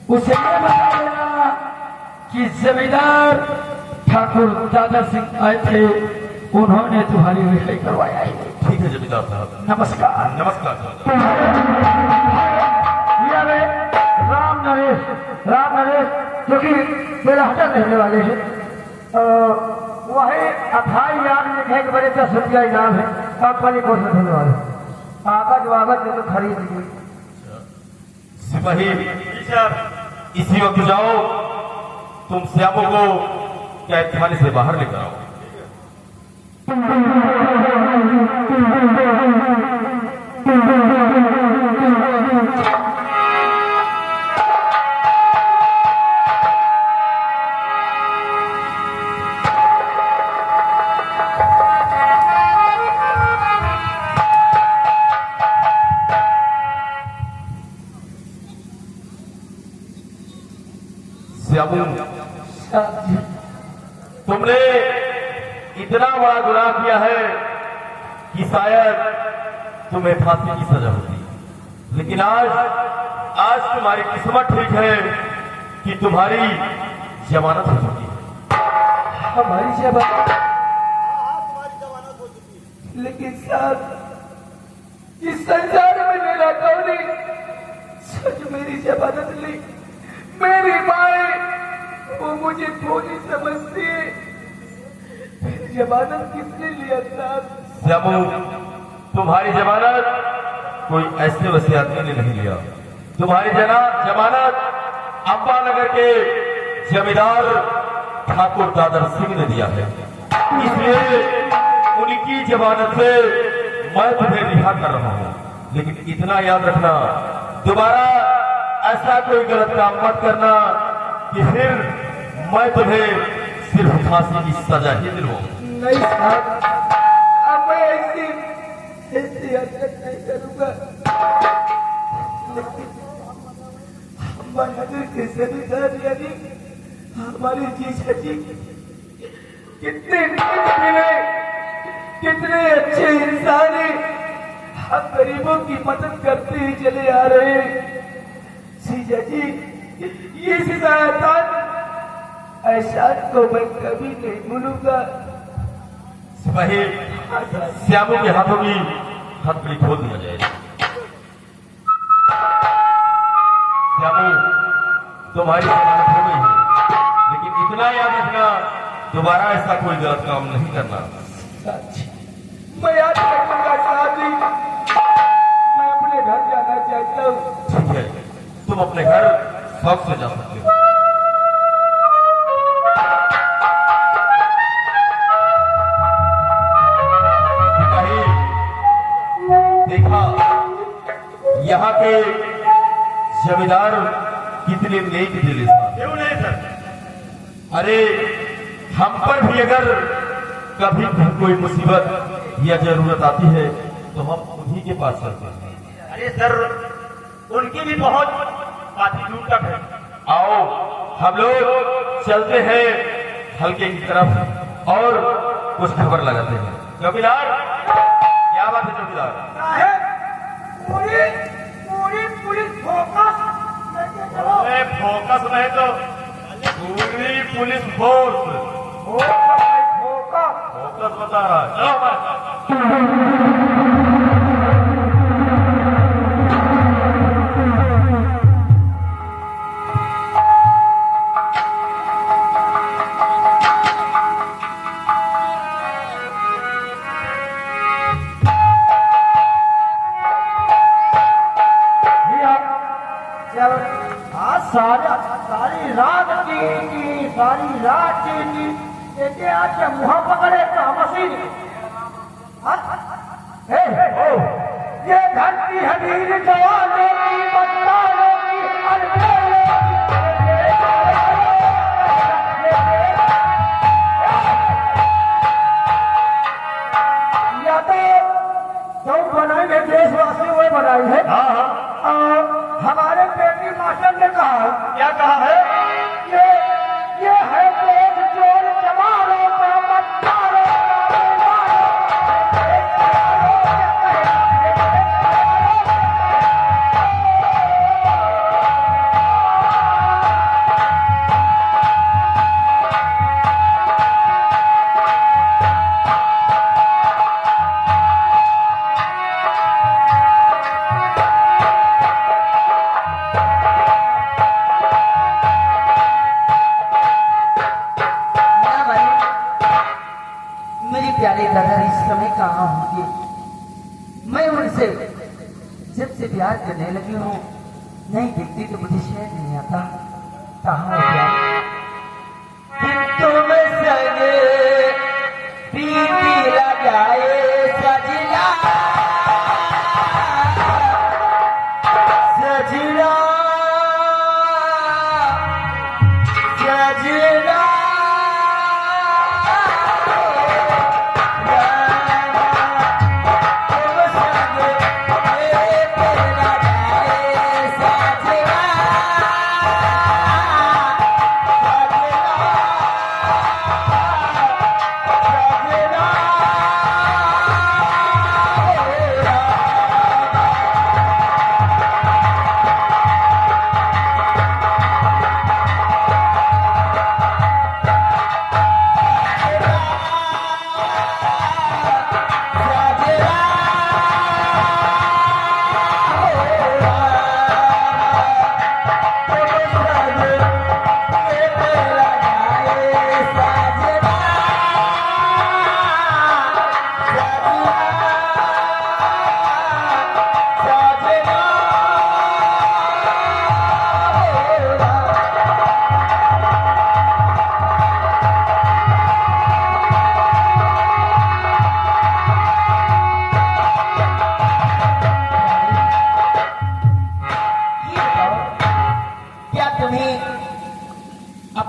उसे ये बता देना कि जमींदार ठाकुर दादा सिंह आए थे, उन्होंने तुम्हारी रिहाई करवाया है। ठीक है जमींदार साहब, नमस्कार। नमस्कार। राम नरेश जो कि मेरा हटन रहने वाले हैं, वही 28 यार्ड में 1 बड़े 10 रुपया इनाम है। कंपनी को से धन्यवाद। कागज वागज तो खरीद ली। सिपाही, इसी वक्त जाओ, तुम श्यामू को कैद खाने से बाहर लेकर आओ। श्यामू, तुमने इतना बड़ा गुनाह किया है कि शायद तुम्हें फांसी की सजा होती, लेकिन आज तुम्हारी किस्मत ठीक है कि तुम्हारी जमानत हो चुकी है। हमारी जमानत? लेकिन साहब, इस संसार में मेरा कौन आज मेरी जमानत ली। मेरी माए वो मुझे भोली समझती है। फिर जमानत किसने लिया साहब? श्यामू, तुम्हारी जमानत कोई ऐसे वैसे आदमी ने नहीं लिया। तुम्हारी जमानत अम्बा नगर के जमींदार ठाकुर दादर सिंह ने दिया है। इसलिए उनकी जमानत से मैं तुम्हें रिहा कर रहा हूँ। लेकिन इतना याद रखना, दोबारा ऐसा कोई गलत काम मत करना कि फिर मैं तुम्हें सिर्फ फांसी की सजा ही दिलवाऊं। नहीं साहब, अब मैं ऐसी हरकत नहीं करूंगा। नगर के जमींदार यानी हमारे जीजा जी कितने कितने अच्छे इंसान हैं। हम गरीबों की मदद करते ही चले आ रहे हैं। जीजा जी, ये एहसान को मैं कभी नहीं भूलूंगा। सिपाही, श्यामू के हाथों की हथकड़ी खोल दिया जाए। श्यामू, तुम्हारी जमानत हो गई है, लेकिन इतना याद रखना, दोबारा ऐसा कोई गलत काम नहीं करना। मैं याद रखूंगा साहब जी। मैं अपने घर जाना चाहता हूँ। ठीक है, तुम अपने घर शौक से जा सकते हो। सिपाही, देखा यहाँ के जमींदार कितने नेक दिल हैं। क्यों नहीं सर? अरे, हम पर भी अगर कभी कोई मुसीबत या जरूरत आती है तो हम उन्हीं के पास चलते हैं। अरे सर, उनकी भी बहुत काफी दूर तक है। आओ हम लोग चलते हैं हल्के की तरफ और कुछ खबर लगाते हैं। चौकीदार, क्या बात है चौकीदार? पूरी पुलिस फोकस लेके चलो। अरे फोकस नहीं तो पूरी पुलिस फोर्स फोकस बता रहा है। चलो हमारे सारी रात की ये आज मुहा पकड़े तो मशीन ये धरती हमीर जवानों की बदलानों की या तो बनाएंगे देशवासी वो बनाई है। हमारे बेटी मास्टर ने कहा, क्या कहा है? ये है देश चोर जवानों का मत्तारों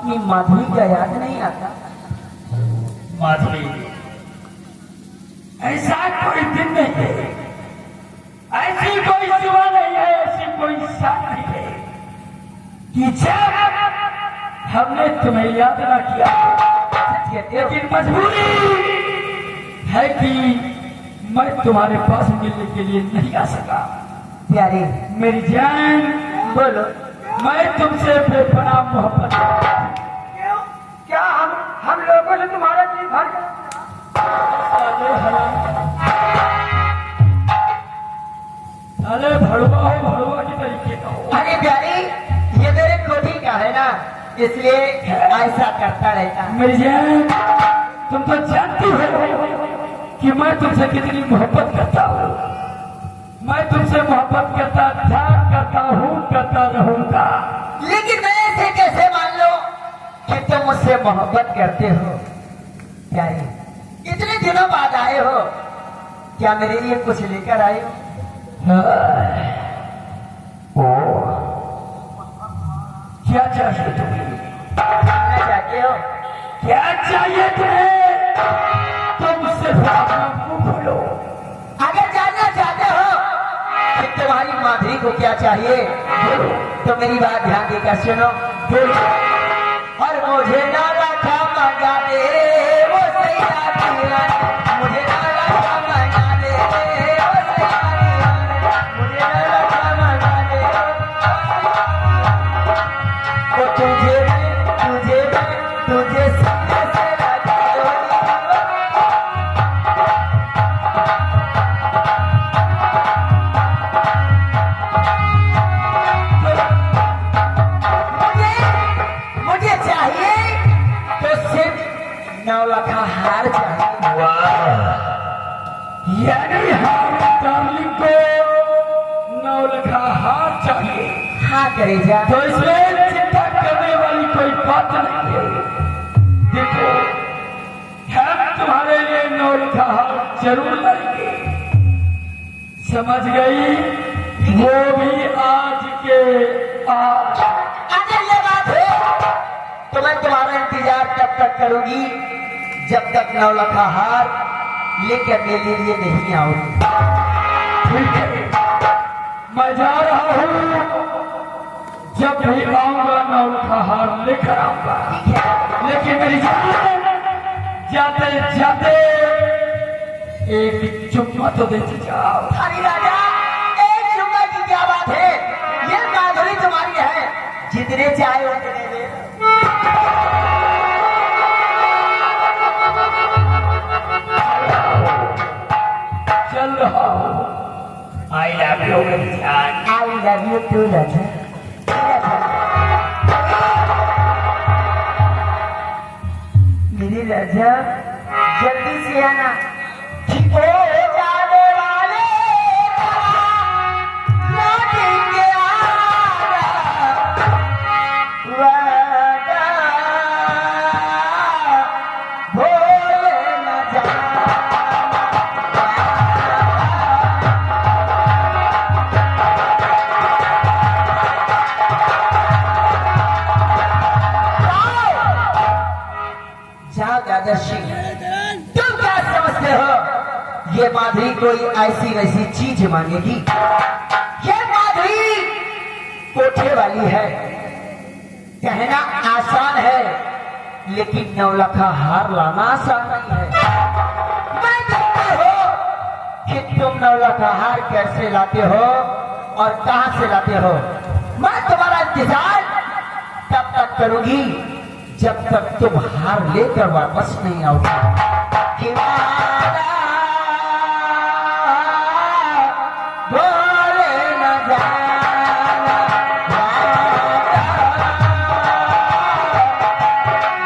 अपनी माधुरी का याद नहीं आता? माधुरी, ऐसा कोई दिन नहीं है, ऐसी कोई सुबह नहीं है, ऐसी कोई शाम नहीं है कि जब हमने तुम्हें याद ना किया। लेकिन मजबूरी है कि मैं तुम्हारे पास मिलने के लिए नहीं आ सका। प्यारी मेरी जान, बोलो, मैं तुमसे बेपनाह मोहब्बत करता हूं। क्या हम लोगों से तुम्हारा जी भर गया? अरे भड़वा हो, भड़वा के तरीके का हो। अरे प्यारी, ये मेरे कोठी का है ना, इसलिए ऐसा करता रहता है। मेरी जान, तुम तो जानती हो कि मैं तुमसे कितनी मोहब्बत करता हूँ। मैं तुमसे मोहब्बत करता था, करता हूँ, करता रहूंगा। लेकिन मैं ऐसे कैसे मान लो कि तुम मुझसे मोहब्बत करते हो? प्यारी, इतने दिनों बाद आए हो, क्या मेरे लिए कुछ लेकर आए हो? क्या चाहिए तुम्हें? जानना चाहते हो? क्या चाहिए तुम्हें? तुम सिर्फ अपना मुंह खोलो। अगर जानना चाहते हो कि तुम्हारी माधुरी को क्या चाहिए, तो मेरी बात ध्यान देकर सुनो। और मुझे ना रखा मंगा दे वो सही आती है, मुझे ना रखा मंगा दे वो सही आती है, मुझे ना रखा मंगा दे वो तुझे सीने से लगा दो। मुझे चाहिए तो सिर्फ 9 लाख हार चाहिए। यानी हमारी डार्लिंग को 9 लाख हार चाहिए। हाँ करे जा। तो इसमें चिंता करने वाली कोई बात नहीं है। देखो, हम तुम्हारे लिए 9 लाख हार जरूर लाएंगे, समझ गई? वो भी आज के आज। अगर ये बात है तो मैं तुम्हारा इंतजार तब तक करूंगी जब तक 9 लाख हार लेकर मेरे लिए नहीं आओगी। ठीक है, मैं जा रहा हूँ, जब भी आऊंगा 9 लाख हार लेकर आऊंगा। लेकिन मेरी जान, जाते जाते एक चुम्मा तो देते जाओ। अरे राजा, एक चुम्मा की क्या बात है? ये माधुरी तुम्हारी है, जितने चाहे उतने दे। चल रहा हूँ। आई लव यू मेरी जान। आई लव यू टू राजा। मेरी राजा, जल्दी से आना। ओ जाने वाले लौटेंगे आना, वादा भूले न जाना। जाओ दादा सिंह, तुम क्या समझते हो ये माधुरी कोई ऐसी वैसी चीज मांगेगी? ये माधुरी कोठे वाली है, कहना आसान है, लेकिन 9 लाख हार लाना आसान नहीं है। मैं जानती हो कि तुम 9 लाख हार कैसे लाते हो और कहां से लाते हो। मैं तुम्हारा इंतजार तब तक करूंगी जब तक तुम हार लेकर वापस नहीं आओगे। भूले न जाना,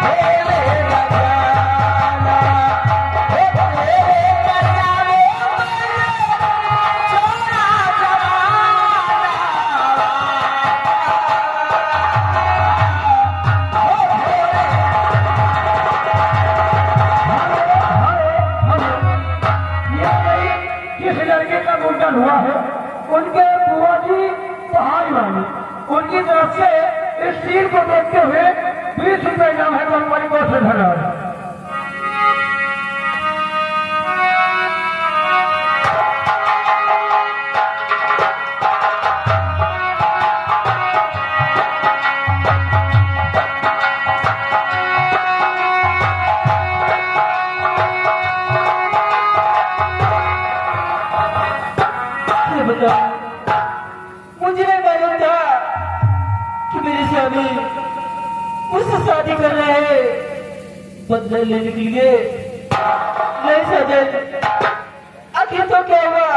भूले न जाना, भूले न जाओ छोड़ा किस लड़के का मुंडन हुआ है? उनके बुआ जी पहाड़ी वाली, उनकी तरफ से इस सीन को देखते हुए 20 रुपए इनाम है कंपनी को से धरा। मुझे नहीं मालूम था कि मेरे स्वामी मुझसे शादी कर रहे हैं बदला लेने के लिए। नहीं सजन, आखिर तो क्या हुआ,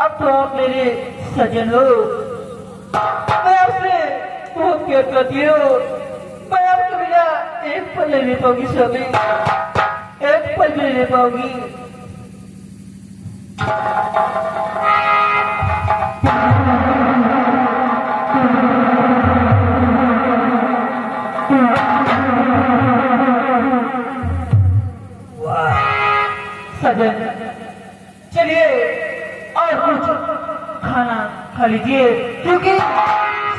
अब तो आप मेरे सजन हो। मैं आपसे बहुत प्यार करती हूँ। मैं आपके बिना एक पल नहीं रह पाऊंगी स्वामी, एक पल भी नहीं रह पाऊंगी। सजन, चलिए और कुछ खाना खा लीजिए, क्योंकि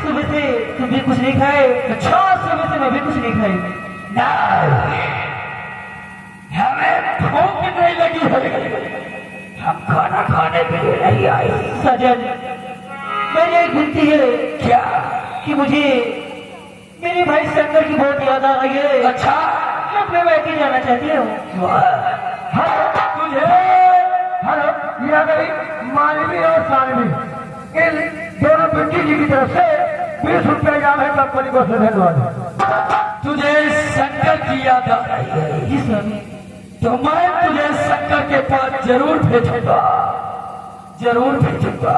सुबह से तुम भी कुछ नहीं खाए। अच्छा, सुबह से मैं भी कुछ नहीं खाई। हमें भूख नहीं लगी है, हम खाना खाने के लिए नहीं आए। सजन, मेरी एक विनती है क्या? कि मुझे मेरे भाई शंकर की बहुत याद आ रही है। अच्छा, मैं अपने बैठे जाना चाहती हूँ। तुझे हेलो, ये आ गई मानवी और सानवी, इन दोनों बेटी जी की तरफ से 20 रुपए इनाम है कंपनी को से धन्यवाद। तुझे शंकर की याद आ रही है? जी स्वामी। तो मैं तुझे शंकर के पास जरूर भेजूंगा, जरूर भेजूंगा।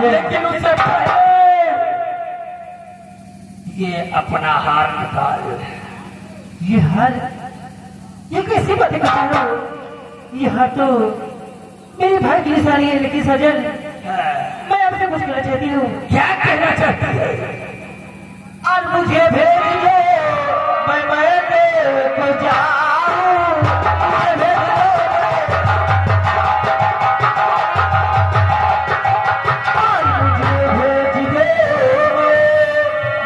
लेकिन उससे पहले ये अपना हार निकाल। ये हार, ये कैसी बातें करते हो? ये हार तो मेरे भाई की निशानी है। लेकिन सजन, मैं आपसे कुछ कहना चाहती हूँ। क्या कहना चाहती है? और मुझे भेज दो, मैं को जाऊं, मुझे भेज दो। और मुझे भेज दो,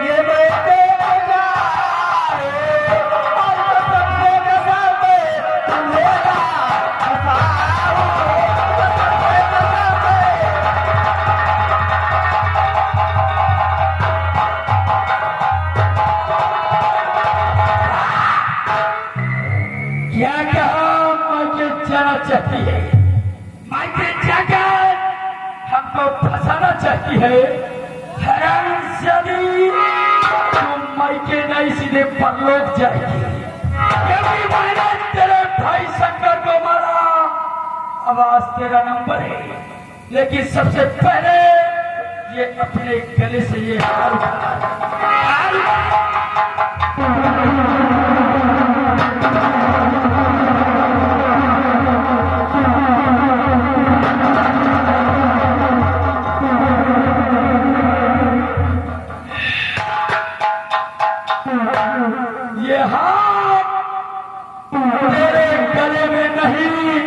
ये मैं को जाऊं, और सबसे कसम तुम्हें क्या कहा? माइके जाना चाहती है, माइके जाकर हमको फंसाना चाहती है। हरामजादी, तुम माइके नहीं सीधे परलोक जाएगी, क्योंकि मैंने तेरे भाई शंकर को मारा। अब आज तेरा नंबर है, लेकिन सबसे पहले ये अपने गले से ये हार ये हाथ तेरे गले में नहीं,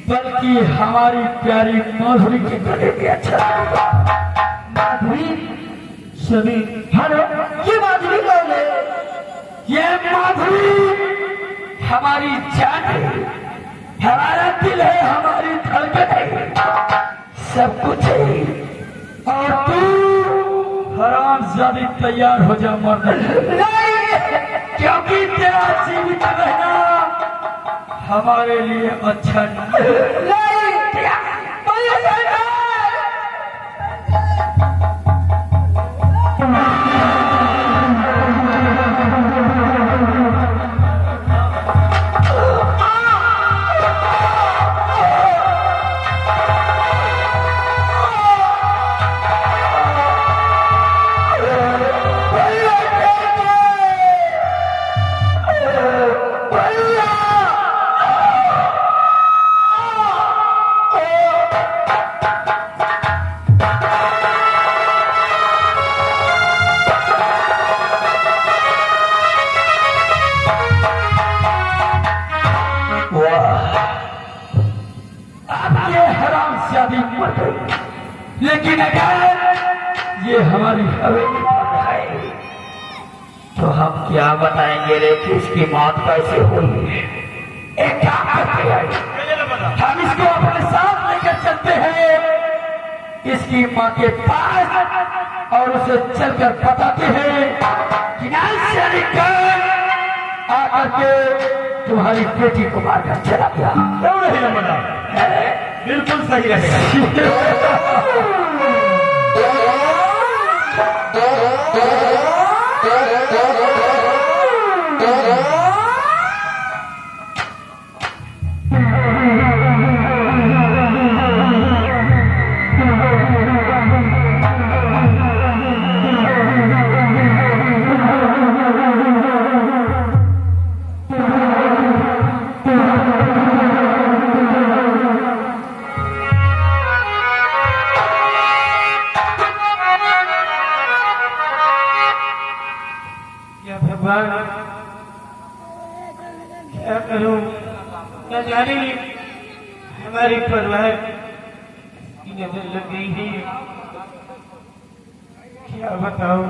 बल्कि हमारी प्यारी माधुरी के गले में अच्छा लगेगा। माधुरी? स्वामी, हेलो, ये माधुरी कौन है? ये माधुरी हमारी जान है, हमारा दिल है, हमारी धड़कन है, सब कुछ है। और तू हरामजादी तैयार हो जा मरने, क्योंकि तेरा जीवित रहना हमारे लिए अच्छा नहीं। लेकिन अगर ये हमारी हवेली है क्या बताएंगे रे कि इसकी मौत कैसे हुई? एक काम करते हैं, हम इसको अपने साथ लेकर चलते हैं इसकी माँ के पास और उसे चलकर बताते हैं कि आकर के तुम्हारी बेटी को मारकर चला गया। बिल्कुल सही रहेगा। क्या करूं, क्या जाने हमारी परिवार की नजर लग गई है, क्या बताऊं।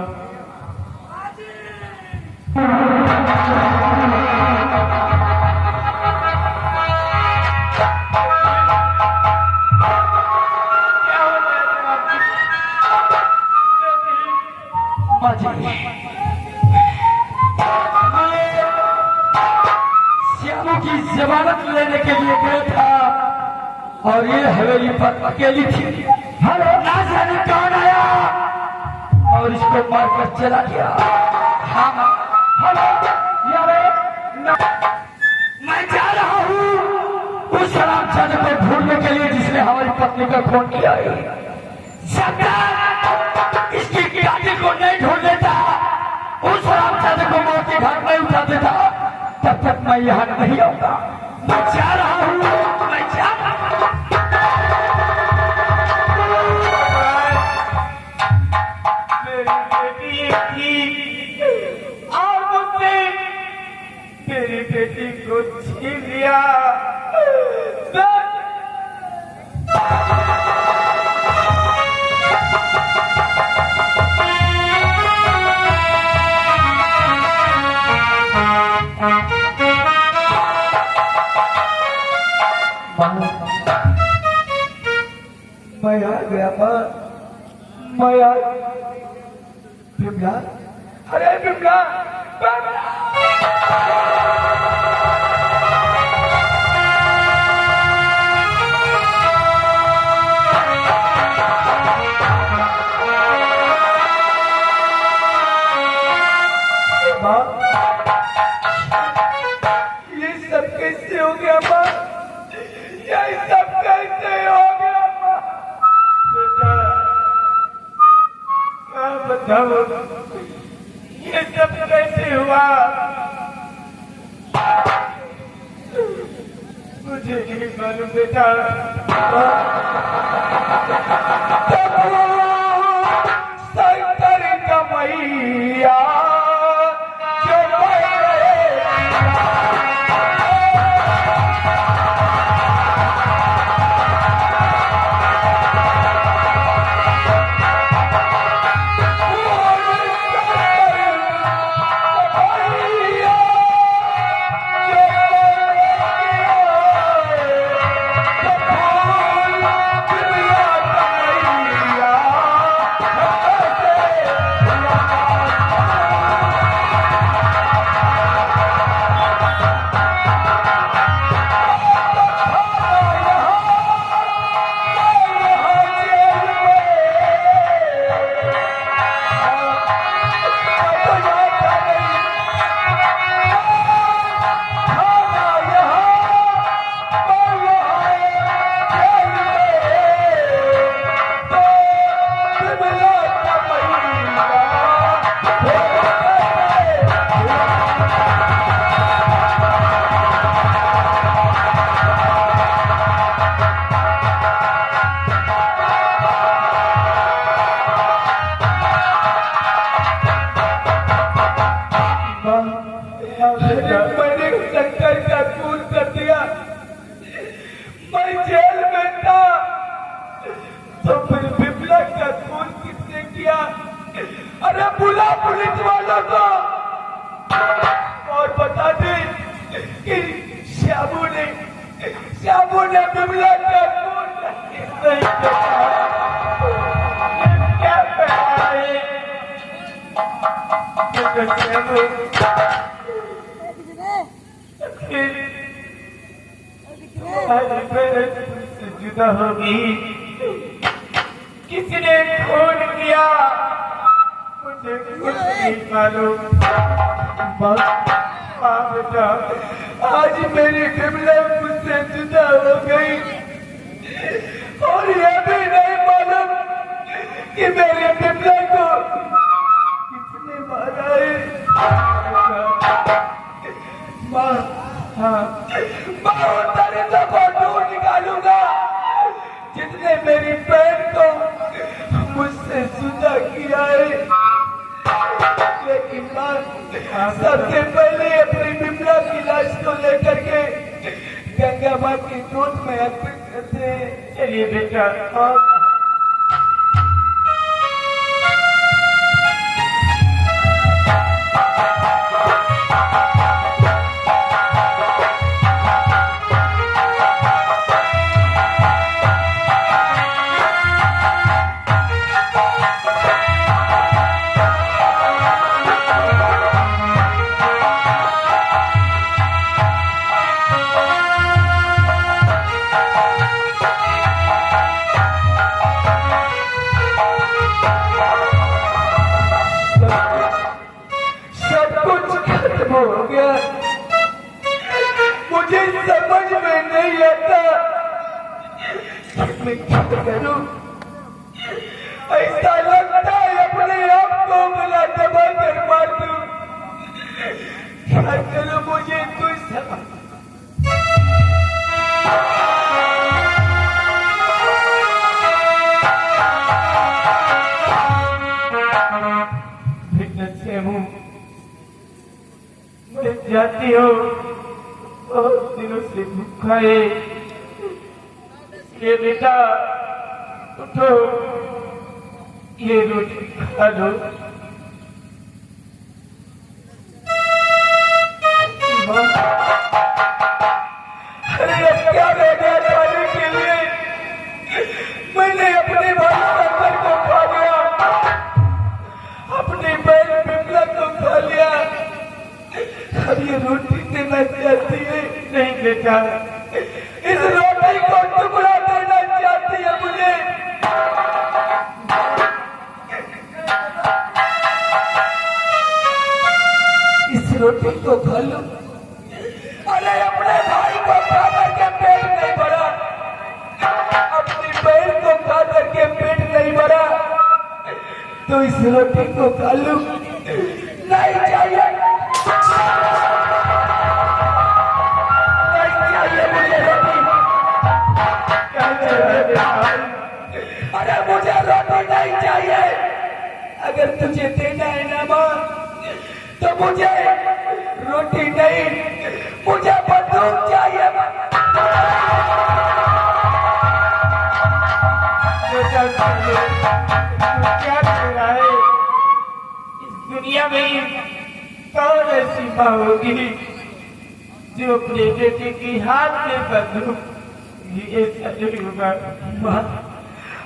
श्यामू की जमानत लेने के लिए गया था और ये हवेली पर अकेली थी। हेलो, ना जाने कौन आया और इसको मारकर चला गया। हाँ, हेलो, मैं जा रहा हूँ उस हरामजादे को ढूंढने के लिए जिसने हमारी पत्नी का खून किया है। सरकार इसकी कातिल को नहीं ढूंढ लेता, उस हरामजादे को मौत के घाट में उठा देता, तब तक मैं यहाँ नहीं आऊंगा। मैं जा रहा हूँ, मैं जा रहा हूँ। मेरी बेटी थी और मुझसे मेरी बेटी को छीन लिया। मैं आ गया माँ, मैं आ बिमला, अरे बिमला, माँ ये सब कैसे हो गया माँ, ये सब कैसे हो गया माँ? बेटा बताओ ये सब कैसे हुआ, मुझे नहीं मालूम बेटा। शंकर का मैया मैंने शंकर का खून कर दिया, मैं जेल में था, तो फिर बिमला का खून किसने किया? अरे बुला पुलिस वालों को, श्यामू ने बिमला का खून नहीं देखा। ये क्या कहा है? श्यामू आज मेरे से जुदा होगी। किसने खून किया मुझे कुछ नहीं मालूम। बेटा आज मेरी बिमला मुझसे जुदा हो गई और यह भी नहीं मालूम कि मेरी बिमला को किसने मारा है। माँ हाँ मैं उन दरिंदों को ढूंढ निकालूंगा जिसने मेरी बहन को मुझसे जुदा किया है। लेकिन माँ सबसे पहले अपनी बिमला की लाश को लेकर के गंगा माँ की गोद में अर्पित करते हैं। चलिए बेटा। हो गया मुझे समझ में नहीं आता मैं क्या करूं। ऐसा लगता है अपने आप को गला दबा कर मार दूं। क्या करूं मुझे कुछ समझ। जाती हो बहुत दिनों से भूखा है। ये बेटा उठो ये रोटी खा लो। अरे अब क्या रह गया खाने के लिए। मैंने अपने भाई शंकर को खा लिया, अपनी बहन बिमला को खा लिया। अब ये रोटी देना चाहती है। नहीं बेटा इस रोटी को टुकड़ा देना चाहती है मुझे। इस रोटी को खा लो। अरे अपने भाई को खा करके पेट नहीं भरा, अपनी बहन को खा करके पेट नहीं भरा तो इस रोटी को खा लो। नहीं चाहिए मुझे रोटी। अरे मुझे रोटी नहीं चाहिए। अगर तुझे देना है ना माँ तो मुझे रोटी नहीं मुझे बंदूक चाहिए। क्या कर रहा है? इस दुनिया में कौन ऐसी माँ होगी जो अपने बेटे की हाथ में बंदूक ये नहीं होगा।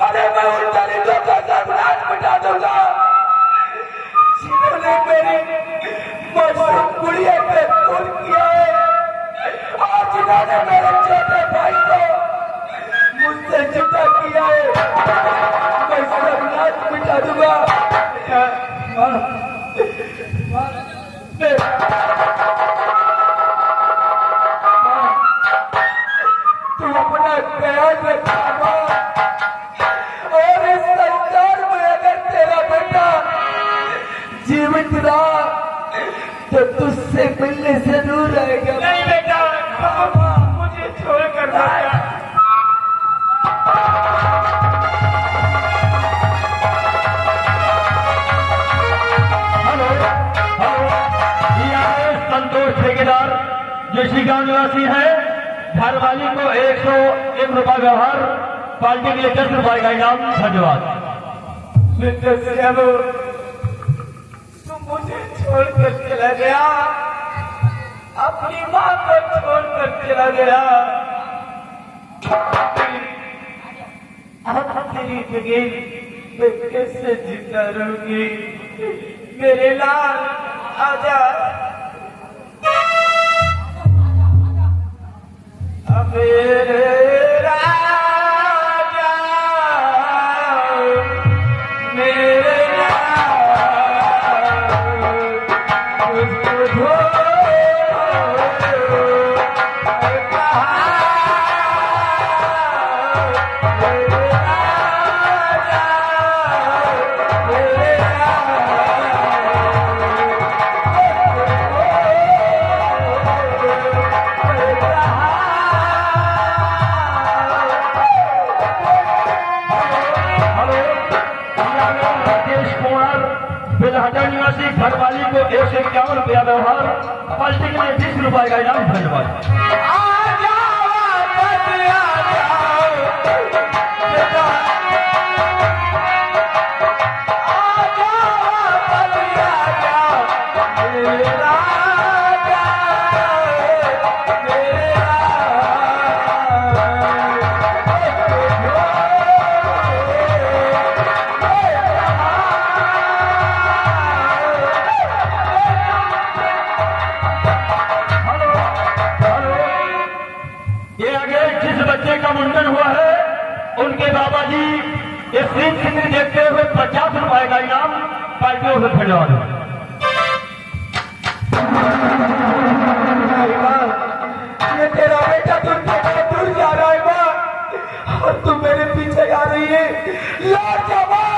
अरे मैं उन दलितों का सर्वनाश मिटा दूंगा जिन्होंने मेरी मासूम गुड़िया पे खून किया है और जिन्होंने मेरे छोटे भाई को मुझसे जुदा किया है। मैं सर्वनाश मिटा दूंगा। तू अपना ख्याल रखना और इस संसार में अगर तेरा बेटा जीवित रहा तो तुझसे मिलने जरूर आएगा। नहीं बेटा मुझे छोड़कर बेटा। संतोष ठेकेदार जो इसी गांव निवासी है, घर वाली को 101 रुपया व्यवहार, पार्टी के लिए 10 रुपए का इनाम। धन्यवाद। तुम मुझे छोड़कर चला गया, अपनी माँ को छोड़कर चला गया। तेरी जगह मैं कैसे जिंदा रहूंगी? मेरे लाल आजा, मेरे राजा, मेरे निवासी घरवाली को 151 रुपया व्यवहार, पलटी के लिए 20 रुपए का इनाम। धन्यवाद। मुंडन हुआ है, उनके बाबा जी ये सीन सिंह देखते हुए 50 रुपए का इनाम पार्टियों से धन्यवाद। ये तेरा बेटा तुमसे दूर जा रहा है माँ, और तू मेरे पीछे आ रही है। लौट जा माँ,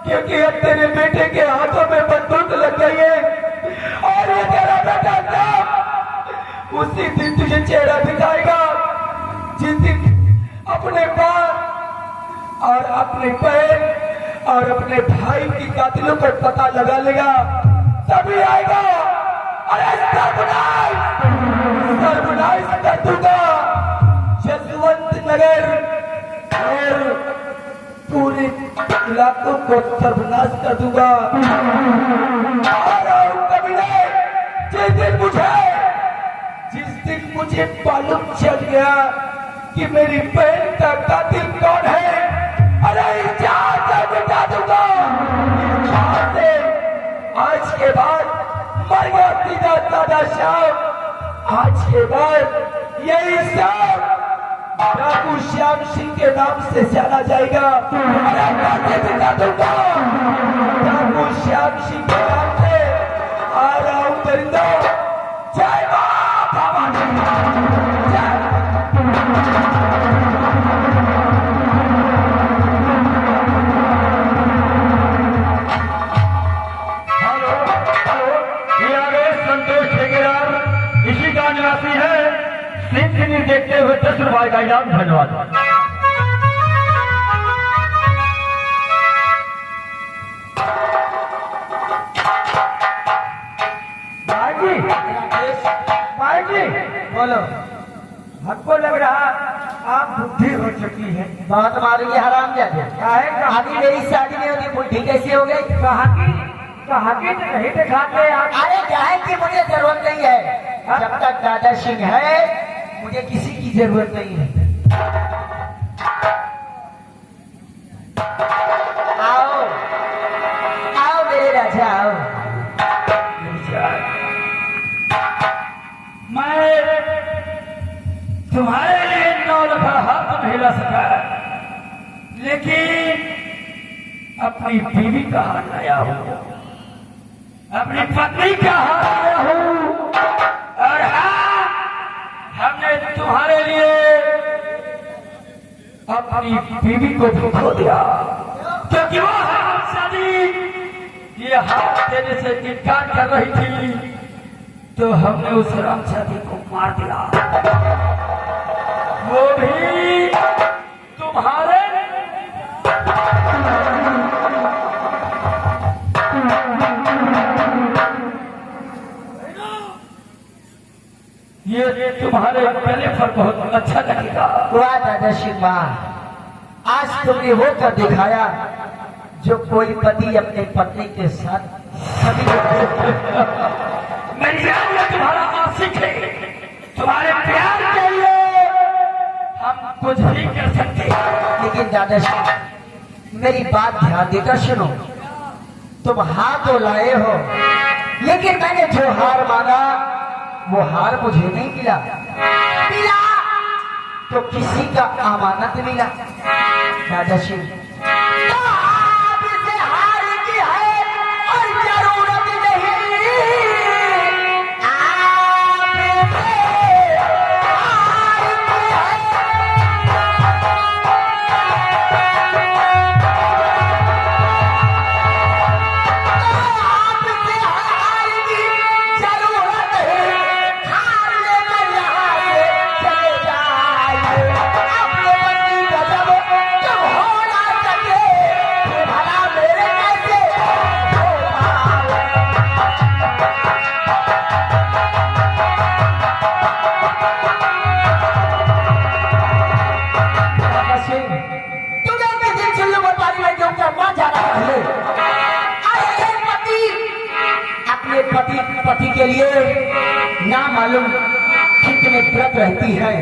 क्योंकि अब तेरे बेटे के हाथों में बंदूक लग गई है, और ये तेरा बेटा साहब उसी दिन तुझे चेहरा दिखाएगा जिस दिन अपने बाप और अपने बहन और अपने भाई की कातिलों को पता लगा लेगा, तभी आएगा। अरे सर्वनाश कर दूंगा जसवंत नगर और पूरे इलाकों को सर्वनाश कर दूंगा। जिस दिन मुझे मालूम चल गया कि मेरी बहन का कातिल कौन है, अरे जाकर मिटा दूंगा। आज के बाद मर गया सीधा सादा शाम, आज के बाद यही सब डाकू श्याम सिंह के नाम से जाना जाएगा। अरे मिटा दूंगा डाकू श्याम सिंह के नाम से। आ रहा हूं परिंदों, जय मां भवानी, जय। इसी का निवासी है, सीन देखते हुए 10 रुपए का इनाम। धन्यवाद। बोलो, हमको लग रहा आप बुद्धि हो चुकी है। बात मारी हराम जाते अभी मेरी शादी नहीं होगी, बुद्धि कैसी हो गई? कहा कि नहीं दिखाते आप। अरे क्या है कि मुझे जरूरत नहीं है, जब तक दादा सिंह है मुझे किसी की जरूरत नहीं है। आओ आओ मेरे राजा, आओ। मैं तुम्हारे लिए 9 लफा हाथ तो नहीं ला सका, लेकिन अपनी बीवी का हाथ लाया हूं। अपनी पत्नी का हार हूँ, और हाँ, हमने तुम्हारे लिए अपनी बीवी को भी खो दिया, क्योंकि वो शादी ये हाथ देने से इनकार कर रही थी, तो हमने उस रामशादी को मार दिया, वो भी तुम्हारे ये तुम्हारे गले पर बहुत अच्छा लगेगा। वाह दादाश्री वाह, आज तुमने वो कर दिखाया जो कोई पति अपने पत्नी के साथ कभी नहीं कर सकता। मेरी जान में तुम्हारा आशिक है, तुम्हारे प्यार के लिए हम कुछ भी कर सकते हैं। लेकिन दादाश्री मेरी बात ध्यान देकर सुनो, तुम हार तो लाए हो, लेकिन मैंने जो हार मांगा वो हार मुझे नहीं मिला, मिला तो किसी का अमानत मिला। दादाश्री तो आपसे हार की है और जरूरत नहीं, आपसे हार की है। आपसे हार की जरूरत है, हार लेकर यहाँ से चले जाइए। अपने पति का जब हो ना सके तो भला मेरे कैसे हो पाए। तुम्हें किसी चिल्लू बताई में क्यों क्या मां जाना पहले। अरे पति अपने पति के लिए ना मालूम कितने व्रत रहती है,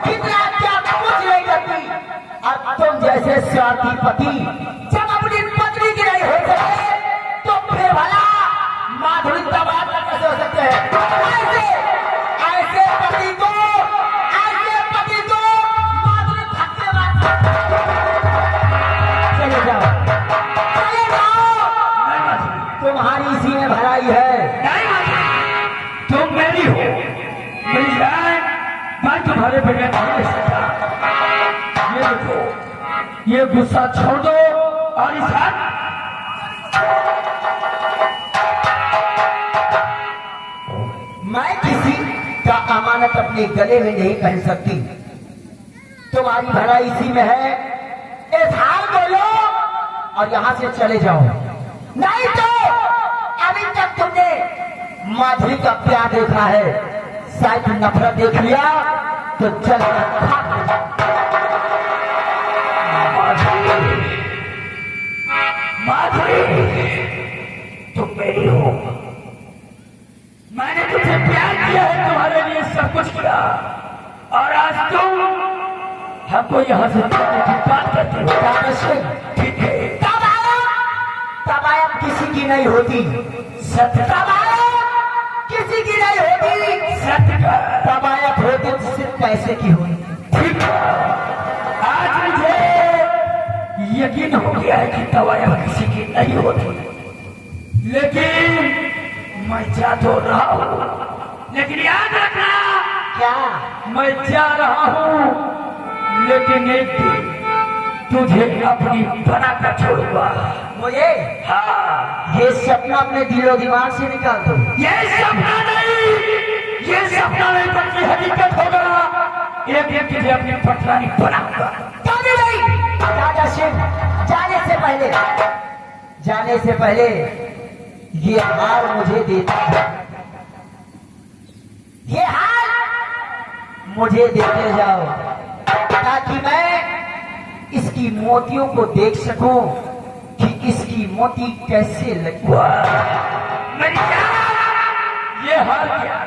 कितना क्या कुछ नहीं करती, और तुम जैसे स्वार्थी पति जब अपनी पत्नी की नहीं हो सके तो फिर भला माधुरी तबाह कैसे हो सकते हैं। ऐसे पति को माधुरी धक्के मार चले जाओ, चले जाओ, तुम्हारी इसी में भलाई है। तुम मेरी हो, मेरी जान, मैं तुम्हारे बगैर नहीं रह सकता। ये देखो, ये गुस्सा छोड़ दो और इस हाथ मैं किसी का अमानत अपने गले में नहीं पहन सकती, तुम्हारी भलाई इसी में है। इस हाल को लो और यहाँ से चले जाओ, नहीं तो अभी तक तुमने माधुरी का प्यार देखा है, शायद नफरत देख लिया तो चल माधुरी, तुम मेरी हो, मैंने तुझसे प्यार किया है, तुम्हारे लिए सब कुछ किया, और आज तुम हमको यहाँ से जाने की बात करते हो। ठीक है, तबायत किसी की नहीं होती, सत्य तबायत किसी की नहीं होती, सत्य का तबायत होती तो सिर्फ पैसे की होती। ठीक है, आज मुझे यकीन हो गया है कि दवाइयां किसी की नहीं होती, लेकिन मैं जा तो रहा हूँ, लेकिन याद रखना क्या मैं जा रहा हूँ, लेकिन एक दिन तुझे अपनी बनाकर छोड़ूंगा। मुझे हाँ, ये सपना अपने दिलो दिमाग से निकाल दो। ये सपना नहीं, ये सपना नहीं बल्कि हकीकत होगा। एक दिन तुझे अपनी पटरानी बनाऊंगा। कभी नहीं। दादा सिंह जाने से पहले ये हार मुझे देते, ये हार मुझे देते जाओ, ताकि मैं इसकी मोतियों को देख सकूं कि इसकी मोती कैसे लगी। मेरी जान, ये हार क्या?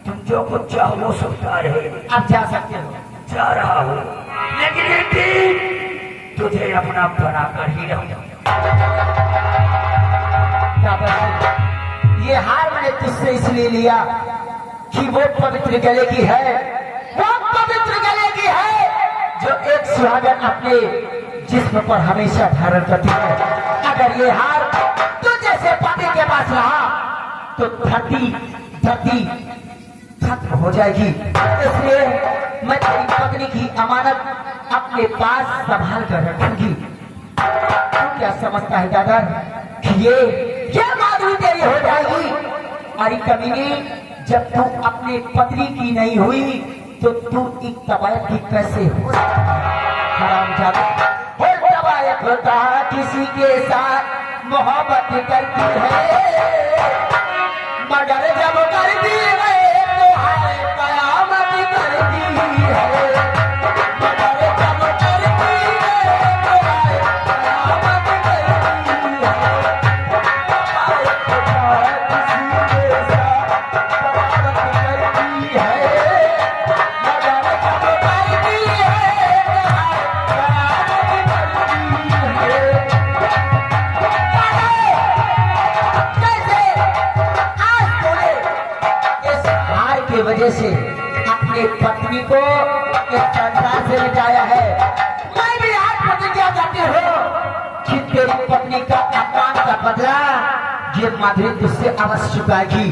तुम जो कुछ चाहो वो सब जा रहे हो। अब जा सकते हो। जा रहा हूँ, लेकिन एक दिन तुझे अपना बनाकर ही रहूंगा। ये हार मैंने तुझसे इसलिए लिया कि वो पवित्र गले की है, वो पवित्र गले की है जो एक सुहागन अपने जिस्म पर हमेशा धारण करती है। अगर ये हार तुझ जैसे पति के पास रहा तो धरती खत्म हो जाएगी। इसलिए मैं तेरी पत्नी की अमानत अपने पास संभाल कर रखूंगी। तू क्या समझता है दादा कि ये माधुरी तेरी हो जाएगी? अरे कमीने, जब तू अपने पत्नी की नहीं हुई तो तू एक तबायत की कैसे हो? हरामजादा हो तबायत होता किसी के साथ मोहब्बत करती है, मगर जब करती है तो हाय कयामत करती है, मगर जब करती है तो हाय कयामत करती है। वजह से अपने पत्नी को इस संसार से मिटाया है। मैं भी आज प्रतिज्ञा करती हूँ कि तेरी पत्नी का अपमान का बदला ये माधुरी तुझसे अवश्य चुकाएगी।